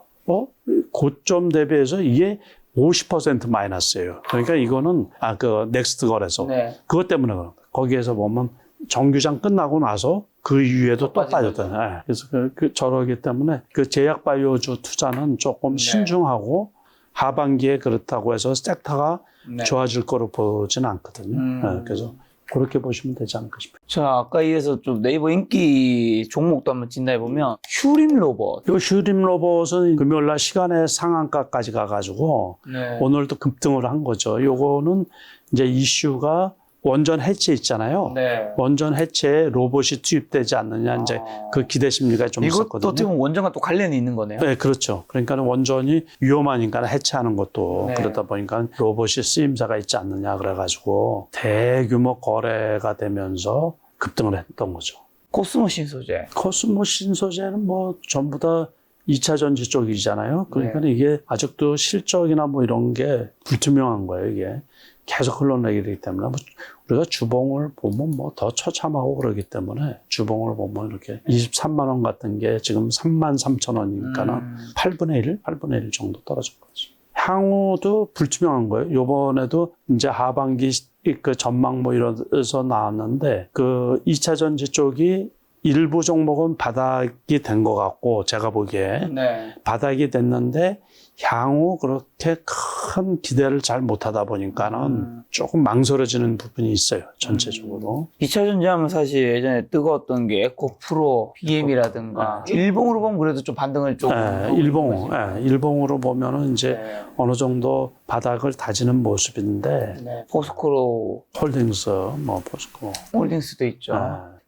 고점 대비해서 이게 50% 마이너스예요. 그러니까 이거는, 그 넥스트 거래소. 네. 그것 때문에 그런 거예요. 거기에서 보면 정규장 끝나고 나서 그 이후에도 또 빠졌잖아요. 네. 그래서 저러기 때문에 그 제약 바이오주 투자는 조금 네. 신중하고 하반기에 그렇다고 해서 섹터가 네. 좋아질 거로 보지는 않거든요. 네, 그래서 그렇게 보시면 되지 않을까 싶어요. 자, 아까 이어서 좀 네이버 인기 종목도 한번 진단해보면 휴림 로봇. 요 슈림 로봇은 금요일날 시간에 상한가까지 가가지고 네. 오늘도 급등을 한 거죠. 요거는 이제 이슈가 원전 해체 있잖아요. 네. 원전 해체에 로봇이 투입되지 않느냐, 이제 그 기대 심리가 좀 이것도 있었거든요. 어떻게 보면 원전과 또 관련이 있는 거네요. 네, 그렇죠. 그러니까 원전이 위험하니까 해체하는 것도 네. 그러다 보니까 로봇이 쓰임사가 있지 않느냐 그래가지고 대규모 거래가 되면서 급등을 했던 거죠. 코스모 신소재. 코스모 신소재는 뭐 전부 다 2차 전지 쪽이잖아요. 그러니까 네. 이게 아직도 실적이나 뭐 이런 게 불투명한 거예요, 이게. 계속 흘러내리기 되기 때문에 우리가 주봉을 보면 뭐 더 처참하고 그러기 때문에 주봉을 보면 이렇게 23만 원 같은 게 지금 33,000원이니까는 8분의 1 정도 떨어진 거죠. 향후도 불투명한 거예요. 요번에도 이제 하반기 그 전망 뭐 이래서 나왔는데 그 2차 전지 쪽이 일부 종목은 바닥이 된 것 같고 제가 보기에 네. 바닥이 됐는데 향후 그렇게 큰 기대를 잘 못하다 보니까는 조금 망설여지는 부분이 있어요. 전체적으로. 2차 전지하면 사실 예전에 뜨거웠던 게 에코프로, BM이라든가 일봉으로 보면 그래도 좀 반등을 좀 일봉으로 보면은 이제 네. 어느 정도 바닥을 다지는 모습인데 네. 포스코로 홀딩스 뭐 포스코 홀딩스도 있죠.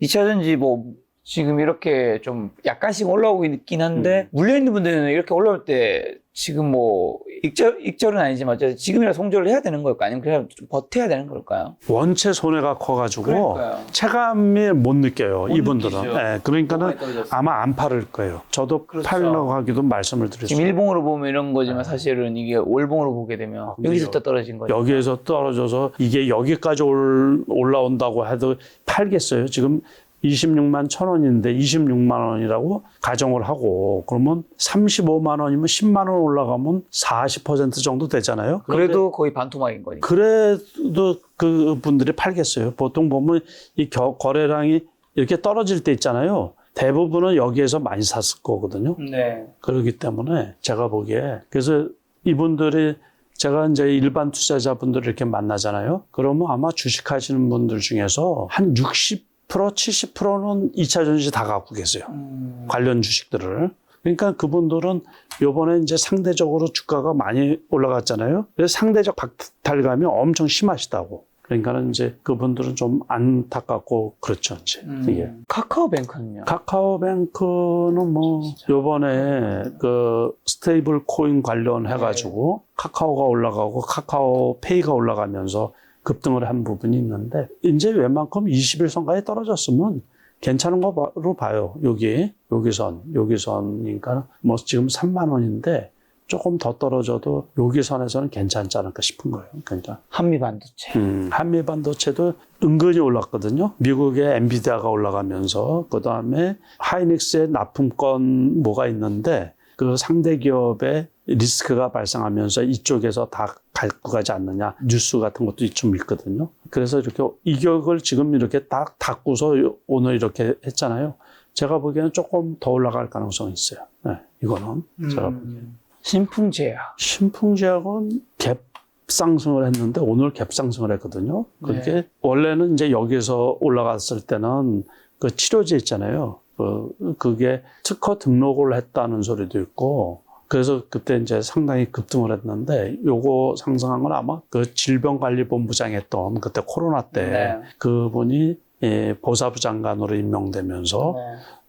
2차 전지 뭐 지금 이렇게 좀 약간씩 올라오고 있긴 한데 물려있는 분들은 이렇게 올라올 때 지금 뭐 익절은 아니지만 지금이라 송절을 해야 되는 걸까요? 아니면 그냥 좀 버텨야 되는 걸까요? 원체 손해가 커가지고 그러니까요. 체감이 못 느껴요. 못 이분들은. 느끼죠. 네, 그러니까는 많이 떨어졌어요. 아마 안 팔을 거예요. 저도 그렇죠. 팔려고 하기도 말씀을 드렸어요. 지금 일봉으로 보면 이런 거지만 사실은 이게 월봉으로 보게 되면 근데 여기서 또 떨어진 거죠. 여기에서 떨어져서 이게 여기까지 올라온다고 해도 팔겠어요. 지금 26만 1,000원인데 26만 원이라고 가정을 하고 그러면 35만 원이면 10만 원 올라가면 40% 정도 되잖아요. 그래도 거의 반토막인 거니까. 그래도 그 분들이 팔겠어요. 보통 보면 이 거래량이 이렇게 떨어질 때 있잖아요. 대부분은 여기에서 많이 샀을 거거든요. 네. 그렇기 때문에 제가 보기에 그래서 이분들이 제가 이제 일반 투자자분들을 이렇게 만나잖아요. 그러면 아마 주식하시는 분들 중에서 한 60% 70%는 2차 전지 다 갖고 계세요. 관련 주식들을. 그러니까 그분들은 요번에 이제 상대적으로 주가가 많이 올라갔잖아요. 그래서 상대적 박탈감이 엄청 심하시다고. 그러니까는 이제 그분들은 좀 안타깝고 그렇죠, 이제. 이게. 카카오뱅크는요? 카카오뱅크는 뭐 요번에 그 스테이블 코인 관련해가지고 카카오가 올라가고 카카오페이가 올라가면서 급등을 한 부분이 있는데 이제 웬만큼 21선까지 떨어졌으면 괜찮은 거로 봐요. 여기선이니까 뭐 지금 3만 원인데 조금 더 떨어져도 여기 선에서는 괜찮지 않을까 싶은 거예요. 그러니까 한미반도체. 한미반도체도 은근히 올랐거든요. 미국의 엔비디아가 올라가면서 그다음에 하이닉스의 납품권 뭐가 있는데 그 상대 기업의 리스크가 발생하면서 이쪽에서 다 갖고 가지 않느냐 뉴스 같은 것도 좀 있거든요. 그래서 이렇게 이격을 지금 이렇게 딱 닫고서 오늘 이렇게 했잖아요. 제가 보기에는 조금 더 올라갈 가능성이 있어요. 네, 이거는 제가 보기에는. 신풍제약. 신풍제약은 갭 상승을 했는데 오늘 갭 상승을 했거든요. 그게 원래는 이제 여기서 올라갔을 때는 그 치료제 있잖아요. 그게 특허 등록을 했다는 소리도 있고, 그래서 그때 이제 상당히 급등을 했는데, 요거 상승한 건 아마 그 질병관리본부장 했던 그때 코로나 때 그분이 보사부 장관으로 임명되면서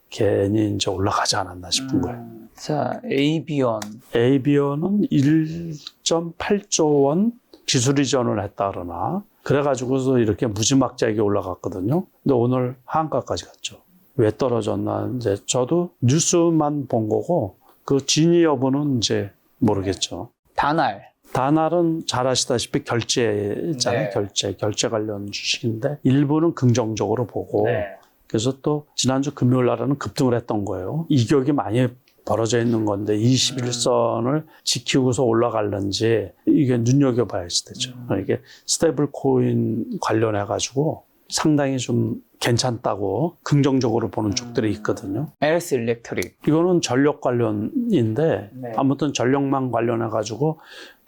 괜히 이제 올라가지 않았나 싶은 거예요. 자, 에이비온. 에이비온은 1.8조 원 기술 이전을 했다 그러나, 그래가지고서 이렇게 무지막지하게 올라갔거든요. 근데 오늘 하한가까지 갔죠. 왜 떨어졌나, 이제 저도 뉴스만 본 거고, 그 진위 여부는 이제 모르겠죠. 다날은 잘 아시다시피 결제 있잖아요. 결제 관련 주식인데, 일부는 긍정적으로 보고, 그래서 또 지난주 금요일 날에는 급등을 했던 거예요. 이격이 많이 벌어져 있는 건데 21선을 지키고서 올라갈는지 이게 눈여겨봐야 되죠. 이게 스테이블 코인 관련해가지고 상당히 좀 괜찮다고 긍정적으로 보는 쪽들이 있거든요. LS 일렉트릭. 이거는 전력 관련인데 아무튼 전력망 관련해가지고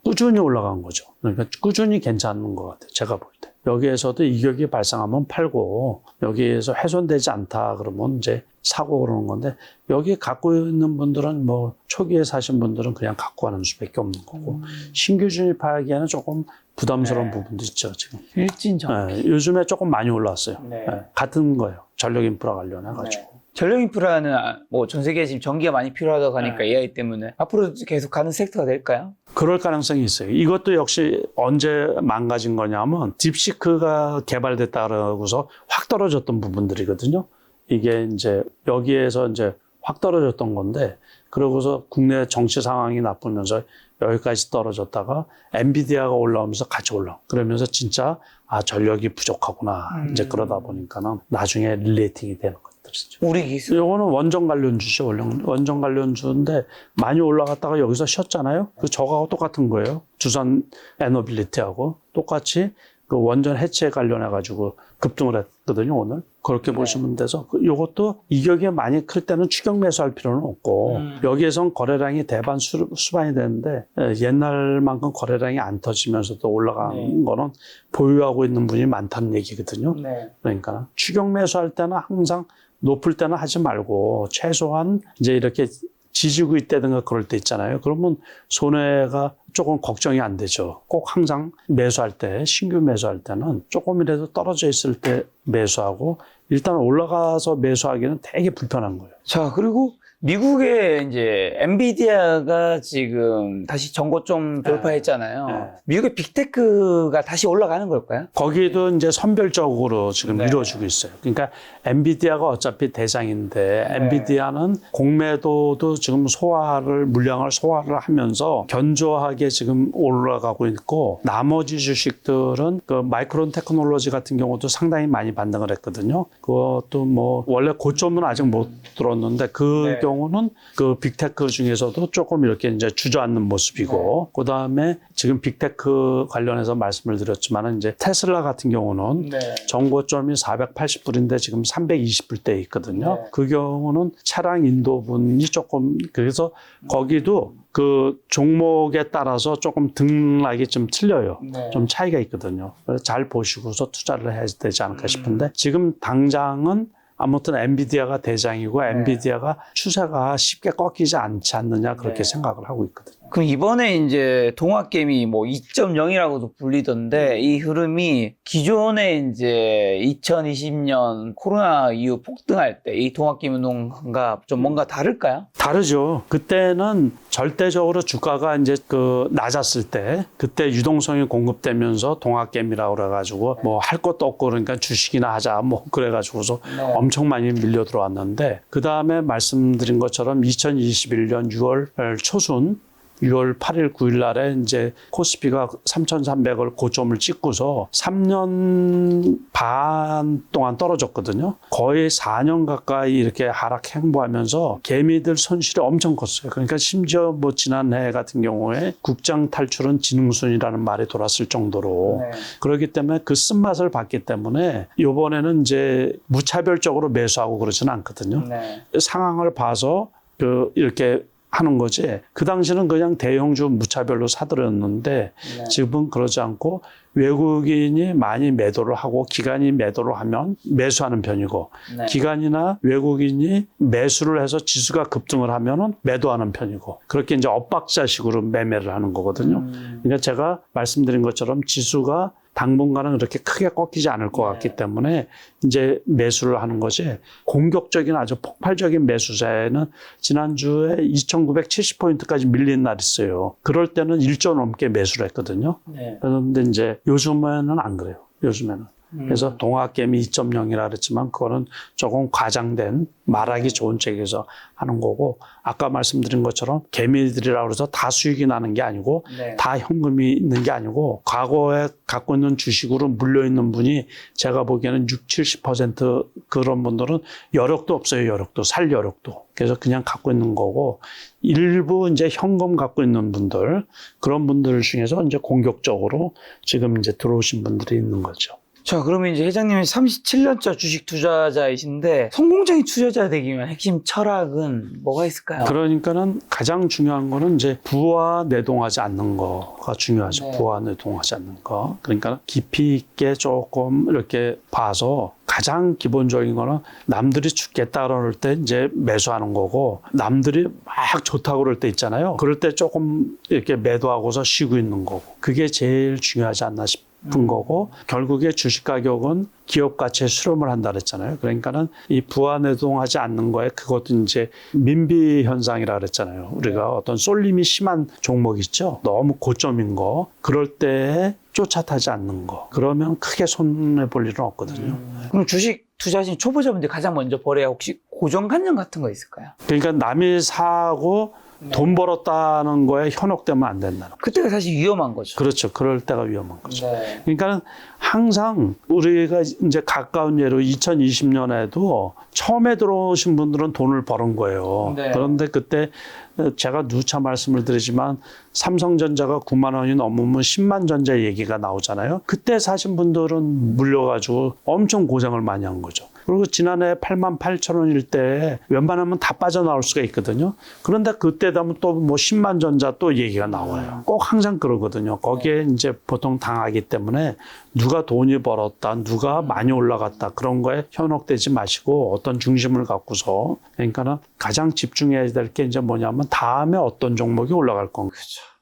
꾸준히 올라간 거죠. 그러니까 꾸준히 괜찮은 것 같아요. 제가 볼 때. 여기에서도 이격이 발생하면 팔고 여기에서 훼손되지 않다 그러면 이제 사고 그러는 건데, 여기 갖고 있는 분들은 뭐 초기에 사신 분들은 그냥 갖고 가는 수밖에 없는 거고, 신규 진입하기에는 조금 부담스러운 부분도 있죠, 지금. 일진전. 요즘에 조금 많이 올랐어요. 같은 거예요. 전력 인프라 관련해가지고. 전력 인프라는 뭐 전 세계에 지금 전기가 많이 필요하다고 하니까 AI 때문에 앞으로 계속 가는 섹터가 될까요? 그럴 가능성이 있어요. 이것도 역시 언제 망가진 거냐면 딥시크가 개발됐다 그러고서 확 떨어졌던 부분들이거든요. 이게 이제 여기에서 이제 확 떨어졌던 건데, 그러고서 국내 정치 상황이 나쁘면서 여기까지 떨어졌다가 엔비디아가 올라오면서 같이 올라오고, 그러면서 진짜 전력이 부족하구나. 이제 그러다 보니까는 나중에 릴레이팅이 되는 것들이죠. 우리 기술. 요거는 원전 관련주죠. 원전 관련주인데 많이 올라갔다가 여기서 쉬었잖아요. 그 저거하고 똑같은 거예요. 두산 에너빌리티하고 똑같이 그 원전 해체 관련해가지고 급등을 했거든요, 오늘. 그렇게 보시면 돼서, 요것도 이격이 많이 클 때는 추격 매수할 필요는 없고, 여기에선 거래량이 대반 수반이 되는데, 옛날만큼 거래량이 안 터지면서도 올라간 거는 보유하고 있는 분이 많다는 얘기거든요. 그러니까 추격 매수할 때는 항상 높을 때는 하지 말고, 최소한 이제 이렇게 지지고 있다든가 그럴 때 있잖아요. 그러면 손해가 조금 걱정이 안 되죠. 꼭 항상 매수할 때, 신규 매수할 때는 조금이라도 떨어져 있을 때 매수하고, 일단 올라가서 매수하기는 되게 불편한 거예요. 자, 그리고 미국의 이제 엔비디아가 지금 다시 전고점 돌파했잖아요. 미국의 빅테크가 다시 올라가는 걸까요? 거기도 이제 선별적으로 지금 이루어지고 있어요. 그러니까 엔비디아가 어차피 대장인데, 엔비디아는 공매도도 지금 물량을 소화를 하면서 견조하게 지금 올라가고 있고, 나머지 주식들은 그 마이크론 테크놀로지 같은 경우도 상당히 많이 반등을 했거든요. 그것도 뭐 원래 고점은 아직 못 들었는데 그 경우는 그 빅테크 중에서도 조금 이렇게 이제 주저앉는 모습이고, 그 다음에 지금 빅테크 관련해서 말씀을 드렸지만은 이제 테슬라 같은 경우는 정고점이 480불인데 지금 320불대에 있거든요. 그 경우는 차량 인도분이 조금, 그래서 거기도 그 종목에 따라서 조금 등락이 좀 틀려요. 좀 차이가 있거든요. 그래서 잘 보시고서 투자를 해야 되지 않을까 싶은데, 지금 당장은 아무튼 엔비디아가 대장이고 엔비디아가 추세가 쉽게 꺾이지 않지 않느냐 그렇게 생각을 하고 있거든요. 그럼 이번에 이제 동학개미 뭐 2.0이라고도 불리던데, 이 흐름이 기존에 이제 2020년 코로나 이후 폭등할 때 이 동학개미 운동과 좀 뭔가 다를까요? 다르죠. 그때는 절대적으로 주가가 이제 그 낮았을 때, 그때 유동성이 공급되면서 동학개미라고 그래가지고 뭐 할 것도 없고 그러니까 주식이나 하자 뭐 그래가지고서 엄청 많이 밀려 들어왔는데, 그 다음에 말씀드린 것처럼 2021년 6월 초순 6월 8일, 9일 날에 이제 코스피가 3,300을 고점을 찍고서 3년 반 동안 떨어졌거든요. 거의 4년 가까이 이렇게 하락 행보하면서 개미들 손실이 엄청 컸어요. 그러니까 심지어 뭐 지난해 같은 경우에 국장 탈출은 지능순이라는 말이 돌았을 정도로 그렇기 때문에 그 쓴맛을 봤기 때문에 이번에는 이제 무차별적으로 매수하고 그러지는 않거든요. 상황을 봐서 이렇게 하는 거지. 그 당시는 그냥 대형주 무차별로 사들였는데 네. 지금은 그러지 않고 외국인이 많이 매도를 하고 기관이 매도를 하면 매수하는 편이고 네. 기관이나 외국인이 매수를 해서 지수가 급등을 하면은 매도하는 편이고 그렇게 이제 엇박자식으로 매매를 하는 거거든요. 그러니까 제가 말씀드린 것처럼 지수가 당분간은 그렇게 크게 꺾이지 않을 것 같기 때문에 이제 매수를 하는 거지 공격적인 아주 폭발적인 매수세는 지난주에 2,970포인트까지 밀린 날 있어요. 그럴 때는 1조 넘게 매수를 했거든요. 네. 그런데 이제 요즘에는 안 그래요. 요즘에는. 그래서 동학개미 2.0이라 그랬지만 그거는 조금 과장된 말하기 좋은 책에서 하는 거고 아까 말씀드린 것처럼 개미들이라고 해서 다 수익이 나는 게 아니고 네. 다 현금이 있는 게 아니고 과거에 갖고 있는 주식으로 물려있는 분이 제가 보기에는 60, 70% 그런 분들은 여력도 없어요. 여력도. 살 여력도. 그래서 그냥 갖고 있는 거고 일부 이제 현금 갖고 있는 분들 그런 분들 중에서 이제 공격적으로 지금 이제 들어오신 분들이 있는 거죠. 자, 그러면 이제 회장님이 37년차 주식 투자자이신데 성공적인 투자자 되기 위한 핵심 철학은 뭐가 있을까요? 그러니까는 가장 중요한 거는 이제 부와 내동하지 않는 거가 중요하죠. 네. 부와 내동하지 않는 거. 그러니까 깊이 있게 조금 이렇게 봐서 가장 기본적인 거는 남들이 죽겠다 그럴 때 이제 매수하는 거고 남들이 막 좋다고 그럴 때 있잖아요. 그럴 때 조금 이렇게 매도하고서 쉬고 있는 거고 그게 제일 중요하지 않나 싶은 거고 결국에 주식 가격은 기업 가치에 수렴을 한다 그랬잖아요. 그러니까는 이 부안해동하지 않는 거에 그것도 이제 민비 현상이라 그랬잖아요. 우리가 어떤 쏠림이 심한 종목 있죠. 너무 고점인 거. 그럴 때 쫓아타지 않는 거. 그러면 크게 손해 볼 일은 없거든요. 그럼 주식 투자하신 초보자분들이 가장 먼저 버려야 혹시 고정관념 같은 거 있을까요? 그러니까 남이 사고 돈 벌었다는 거에 현혹되면 안 된다는 거. 그때가 사실 위험한 거죠. 그렇죠. 그럴 때가 위험한 거죠. 네. 그러니까 항상 우리가 이제 가까운 예로 2020년에도 처음에 들어오신 분들은 돈을 버는 거예요. 네. 그런데 그때 제가 누차 말씀을 드리지만 삼성전자가 9만 원이 넘으면 10만 전자 얘기가 나오잖아요. 그때 사신 분들은 물려가지고 엄청 고생을 많이 한 거죠. 그리고 지난해 8만 8천 원일 때 웬만하면 다 빠져나올 수가 있거든요. 그런데 그때 되면 또 뭐 10만 전자 또 얘기가 나와요. 꼭 항상 그러거든요. 거기에 이제 보통 당하기 때문에 누가 돈이 벌었다, 누가 많이 올라갔다 그런 거에 현혹되지 마시고 어떤 중심을 갖고서 그러니까는 가장 집중해야 될 게 이제 뭐냐면 다음에 어떤 종목이 올라갈 건가.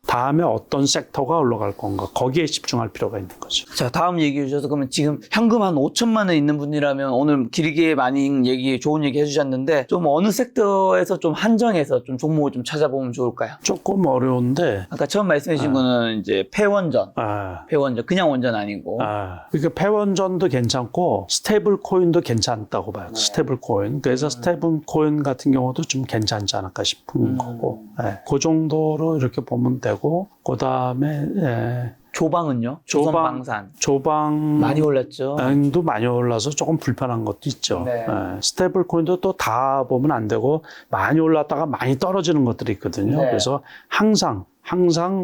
다음에 어떤 섹터가 올라갈 건가 거기에 집중할 필요가 있는 거죠. 자, 다음 얘기해 주셔서 그러면 지금 현금 한 5천만 원 있는 분이라면 오늘 길게 많이 좋은 얘기 해주셨는데 좀 어느 섹터에서 좀 한정해서 좀 종목을 좀 찾아보면 좋을까요? 조금 어려운데 아까 처음 말씀해 주신 거는 이제 폐원전, 폐원전 그냥 원전 아니고 그러니까 폐원전도 괜찮고 스테이블 코인도 괜찮다고 봐요. 스테이블 코인. 그래서 스테이블 코인 같은 경우도 좀 괜찮지 않을까 싶은 거고 그 정도로 이렇게 보면 되고 그 다음에 조방은요? 조선방산 조방 많이 올랐죠. 도 많이 올라서 조금 불편한 것도 있죠. 네. 스테이블 코인도 또 다 보면 안 되고 많이 올랐다가 많이 떨어지는 것들이 있거든요. 네. 그래서 항상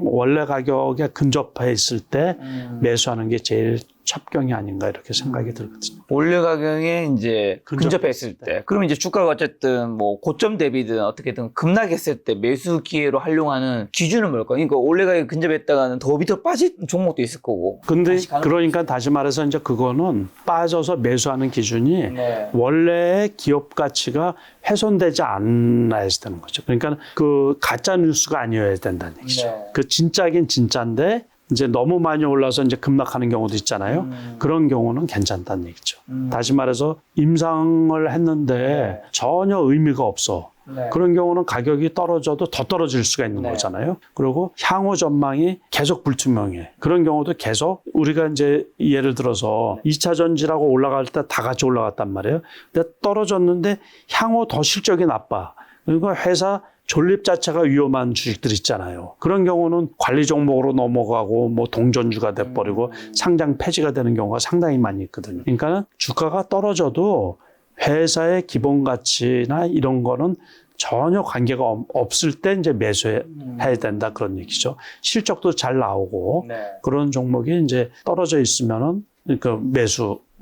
원래 가격에 근접해 있을 때 매수하는 게 제일 첩경이 아닌가 이렇게 생각이 들거든요. 원래 가격에 이제 근접했을 때. 그러면 이제 주가가 어쨌든 뭐 고점 대비든 어떻게든 급락했을 때 매수 기회로 활용하는 기준은 뭘까요? 그러니까 원래 가격에 근접했다가는 더 밑으로 빠진 종목도 있을 거고. 근데 그러니까 다시 말해서 이제 그거는 빠져서 매수하는 기준이 원래의 기업 가치가 훼손되지 않아야 되는 거죠. 그러니까 그 가짜 뉴스가 아니어야 된다는 얘기죠. 그 진짜긴 진짜인데 이제 너무 많이 올라서 이제 급락하는 경우도 있잖아요. 그런 경우는 괜찮다는 얘기죠. 다시 말해서 임상을 했는데 전혀 의미가 없어. 그런 경우는 가격이 떨어져도 더 떨어질 수가 있는 거잖아요. 그리고 향후 전망이 계속 불투명해. 그런 경우도 계속 우리가 이제 예를 들어서 2차 전지라고 올라갈 때 다 같이 올라갔단 말이에요. 근데 떨어졌는데 향후 더 실적이 나빠. 그리고 회사 존립 자체가 위험한 주식들 있잖아요. 그런 경우는 관리 종목으로 넘어가고 뭐 동전주가 돼버리고 상장 폐지가 되는 경우가 상당히 많이 있거든요. 그러니까 주가가 떨어져도 회사의 기본 가치나 이런 거는 전혀 관계가 없을 때 이제 매수해야 된다 그런 얘기죠. 실적도 잘 나오고 그런 종목이 이제 떨어져 있으면은 그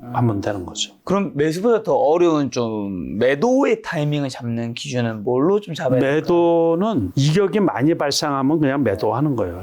하면 되는 거죠. 그럼 매수보다 더 어려운 좀 매도의 타이밍을 잡는 기준은 뭘로 좀 잡아야 될까요? 매도는 이격이 많이 발생하면 그냥 매도하는 거예요.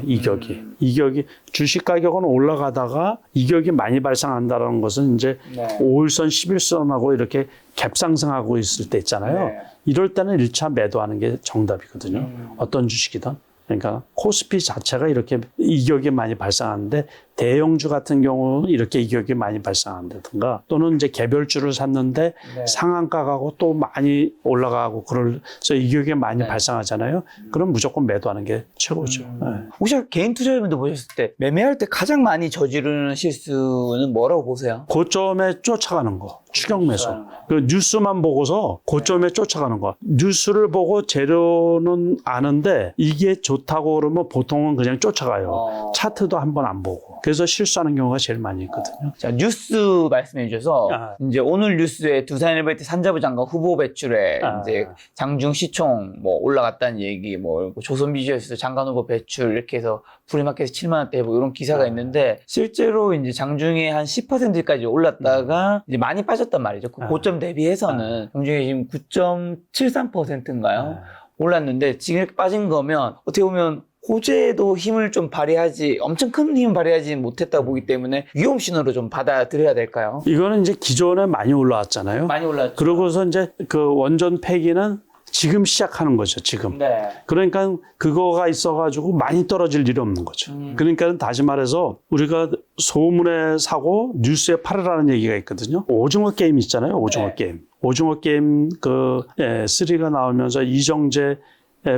이격이 주식 가격은 올라가다가 이격이 많이 발생한다는 것은 이제 네. 5일선, 11선하고 이렇게 갭상승하고 있을 때 있잖아요. 네. 이럴 때는 1차 매도하는 게 정답이거든요. 어떤 주식이든. 그러니까 코스피 자체가 이렇게 이격이 많이 발생하는데 대형주 같은 경우는 이렇게 이격이 많이 발생한다든가 또는 이제 개별주를 샀는데 네. 상한가가고 또 많이 올라가고 그래서 이격이 많이 네. 발생하잖아요. 그럼 무조건 매도하는 게 최고죠. 네. 혹시 개인 투자자분들 보셨을 때 매매할 때 가장 많이 저지르는 실수는 뭐라고 보세요? 고점에 쫓아가는 거, 추격 매수. 그 뉴스만 보고서 고점에 쫓아가는 거. 뉴스를 보고 재료는 아는데 이게 좋다고 그러면 보통은 그냥 쫓아가요. 차트도 한번 안 보고. 그래서 실수하는 경우가 제일 많이 있거든요. 자, 뉴스 말씀해 주셔서 이제 오늘 뉴스에 두산일베이트 산자부 장관 후보 배출에 이제 장중 시총 뭐 올라갔다는 얘기, 뭐 조선비주얼에서 장관 후보 배출 이렇게 해서 프리마켓에서 7만 원대 뭐 이런 기사가 있는데 실제로 이제 장중에 한 10%까지 올랐다가 이제 많이 빠졌단 말이죠. 그 고점 대비해서는 장중에 지금 9.73%인가요? 올랐는데 지금 이렇게 빠진 거면 어떻게 보면 호재에도 힘을 좀 발휘하지 엄청 큰 힘을 발휘하지 못했다고 보기 때문에 위험 신호로 좀 받아들여야 될까요? 이거는 이제 기존에 많이 올라왔잖아요. 많이 올랐죠. 그러고서 이제 그 원전 폐기는 지금 시작하는 거죠, 지금. 네. 그러니까 그거가 있어가지고 많이 떨어질 일이 없는 거죠. 그러니까 다시 말해서 우리가 소문에 사고 뉴스에 팔으라는 얘기가 있거든요. 오징어 게임 있잖아요, 오징어 네. 게임. 오징어 게임 그 3가 나오면서 이정재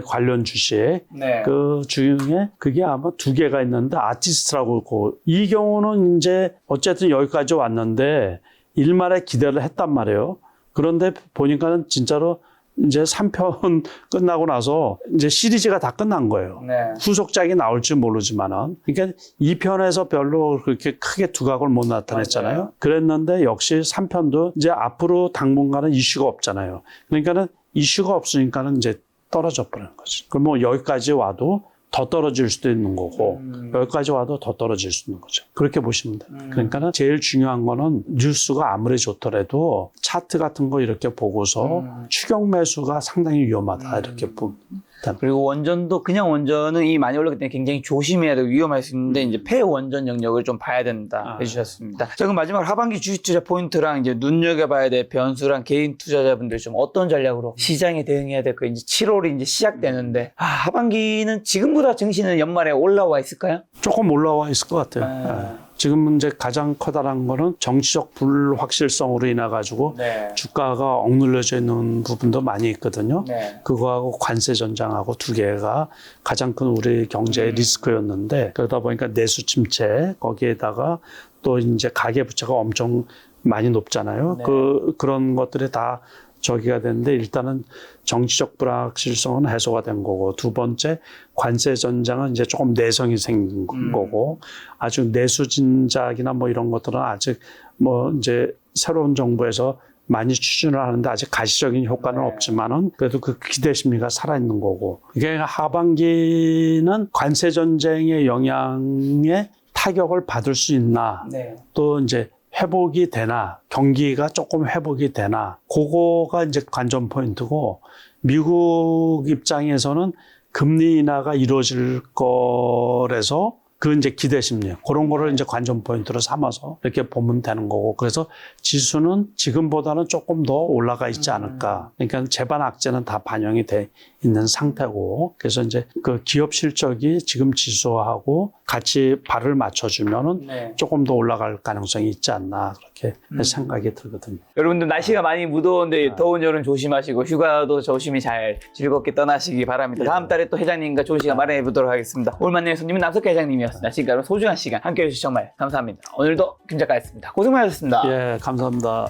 관련 주식 네. 그 중에 그게 아마 2개가 있는데 아티스트라고 이 경우는 이제 어쨌든 여기까지 왔는데 일말의 기대를 했단 말이에요. 그런데 보니까는 진짜로 이제 3편 끝나고 나서 이제 시리즈가 다 끝난 거예요. 네. 후속작이 나올지 모르지만은. 그러니까 2편에서 별로 그렇게 크게 두각을 못 나타냈잖아요. 맞아요. 그랬는데 역시 3편도 이제 앞으로 당분간은 이슈가 없잖아요. 그러니까는 이슈가 없으니까는 이제 떨어져 버리는 거지. 그럼 뭐 여기까지 와도 더 떨어질 수도 있는 거고 여기까지 와도 더 떨어질 수 있는 거죠. 그렇게 보시면 돼요. 그러니까는 제일 중요한 거는 뉴스가 아무리 좋더라도 차트 같은 거 이렇게 보고서 추격 매수가 상당히 위험하다 이렇게 보면. 그리고 원전도 그냥 원전은 이 많이 올랐기 때문에 굉장히 조심해야 되고 위험할 수 있는데 이제 폐원전 영역을 좀 봐야 된다 해주셨습니다. 자, 그럼 마지막으로 하반기 주식 투자 포인트랑 이제 눈여겨봐야 될 변수랑 개인 투자자분들 좀 어떤 전략으로 시장에 대응해야 될까? 이제 7월이 이제 시작되는데 하반기는 지금보다 증시는 연말에 올라와 있을까요? 조금 올라와 있을 것 같아요. 지금 이제 가장 커다란 거는 정치적 불확실성으로 인해 가지고 주가가 억눌려져 있는 부분도 많이 있거든요. 그거하고 관세 전장하고 2개가 가장 큰 우리 경제의 리스크였는데 그러다 보니까 내수 침체 거기에다가 또 이제 가계 부채가 엄청 많이 높잖아요. 그런 것들이 다 저기가 되는데 일단은 정치적 불확실성은 해소가 된 거고 두 번째 관세 전장은 이제 조금 내성이 생긴 거고 아주 내수 진작이나 뭐 이런 것들은 아직 뭐 이제 새로운 정부에서 많이 추진을 하는데 아직 가시적인 효과는 없지만은 그래도 그 기대 심리가 살아있는 거고 이게 하반기는 관세 전쟁의 영향에 타격을 받을 수 있나 또 이제 회복이 되나 경기가 조금 회복이 되나 그거가 이제 관전 포인트고 미국 입장에서는 금리 인하가 이루어질 거라서 그 이제 기대 심리 그런 거를 이제 관전 포인트로 삼아서 이렇게 보면 되는 거고 그래서 지수는 지금보다는 조금 더 올라가 있지 않을까. 그러니까 재반 악재는 다 반영이 돼 있는 상태고 그래서 이제 그 기업 실적이 지금 지수하고 같이 발을 맞춰주면은 조금 더 올라갈 가능성이 있지 않나 그렇게 생각이 들거든요. 여러분들 날씨가 많이 무더운데 더운 여름 조심하시고 휴가도 조심히 잘 즐겁게 떠나시기 바랍니다. 다음 달에 또 회장님과 좋은 시간 마련해 보도록 하겠습니다. 오늘 만난 손님은 남석희 회장님이었습니다. 지금까지 소중한 시간 함께해 주셔서 정말 감사합니다. 오늘도 김 작가였습니다. 고생 많으셨습니다. 예, 감사합니다.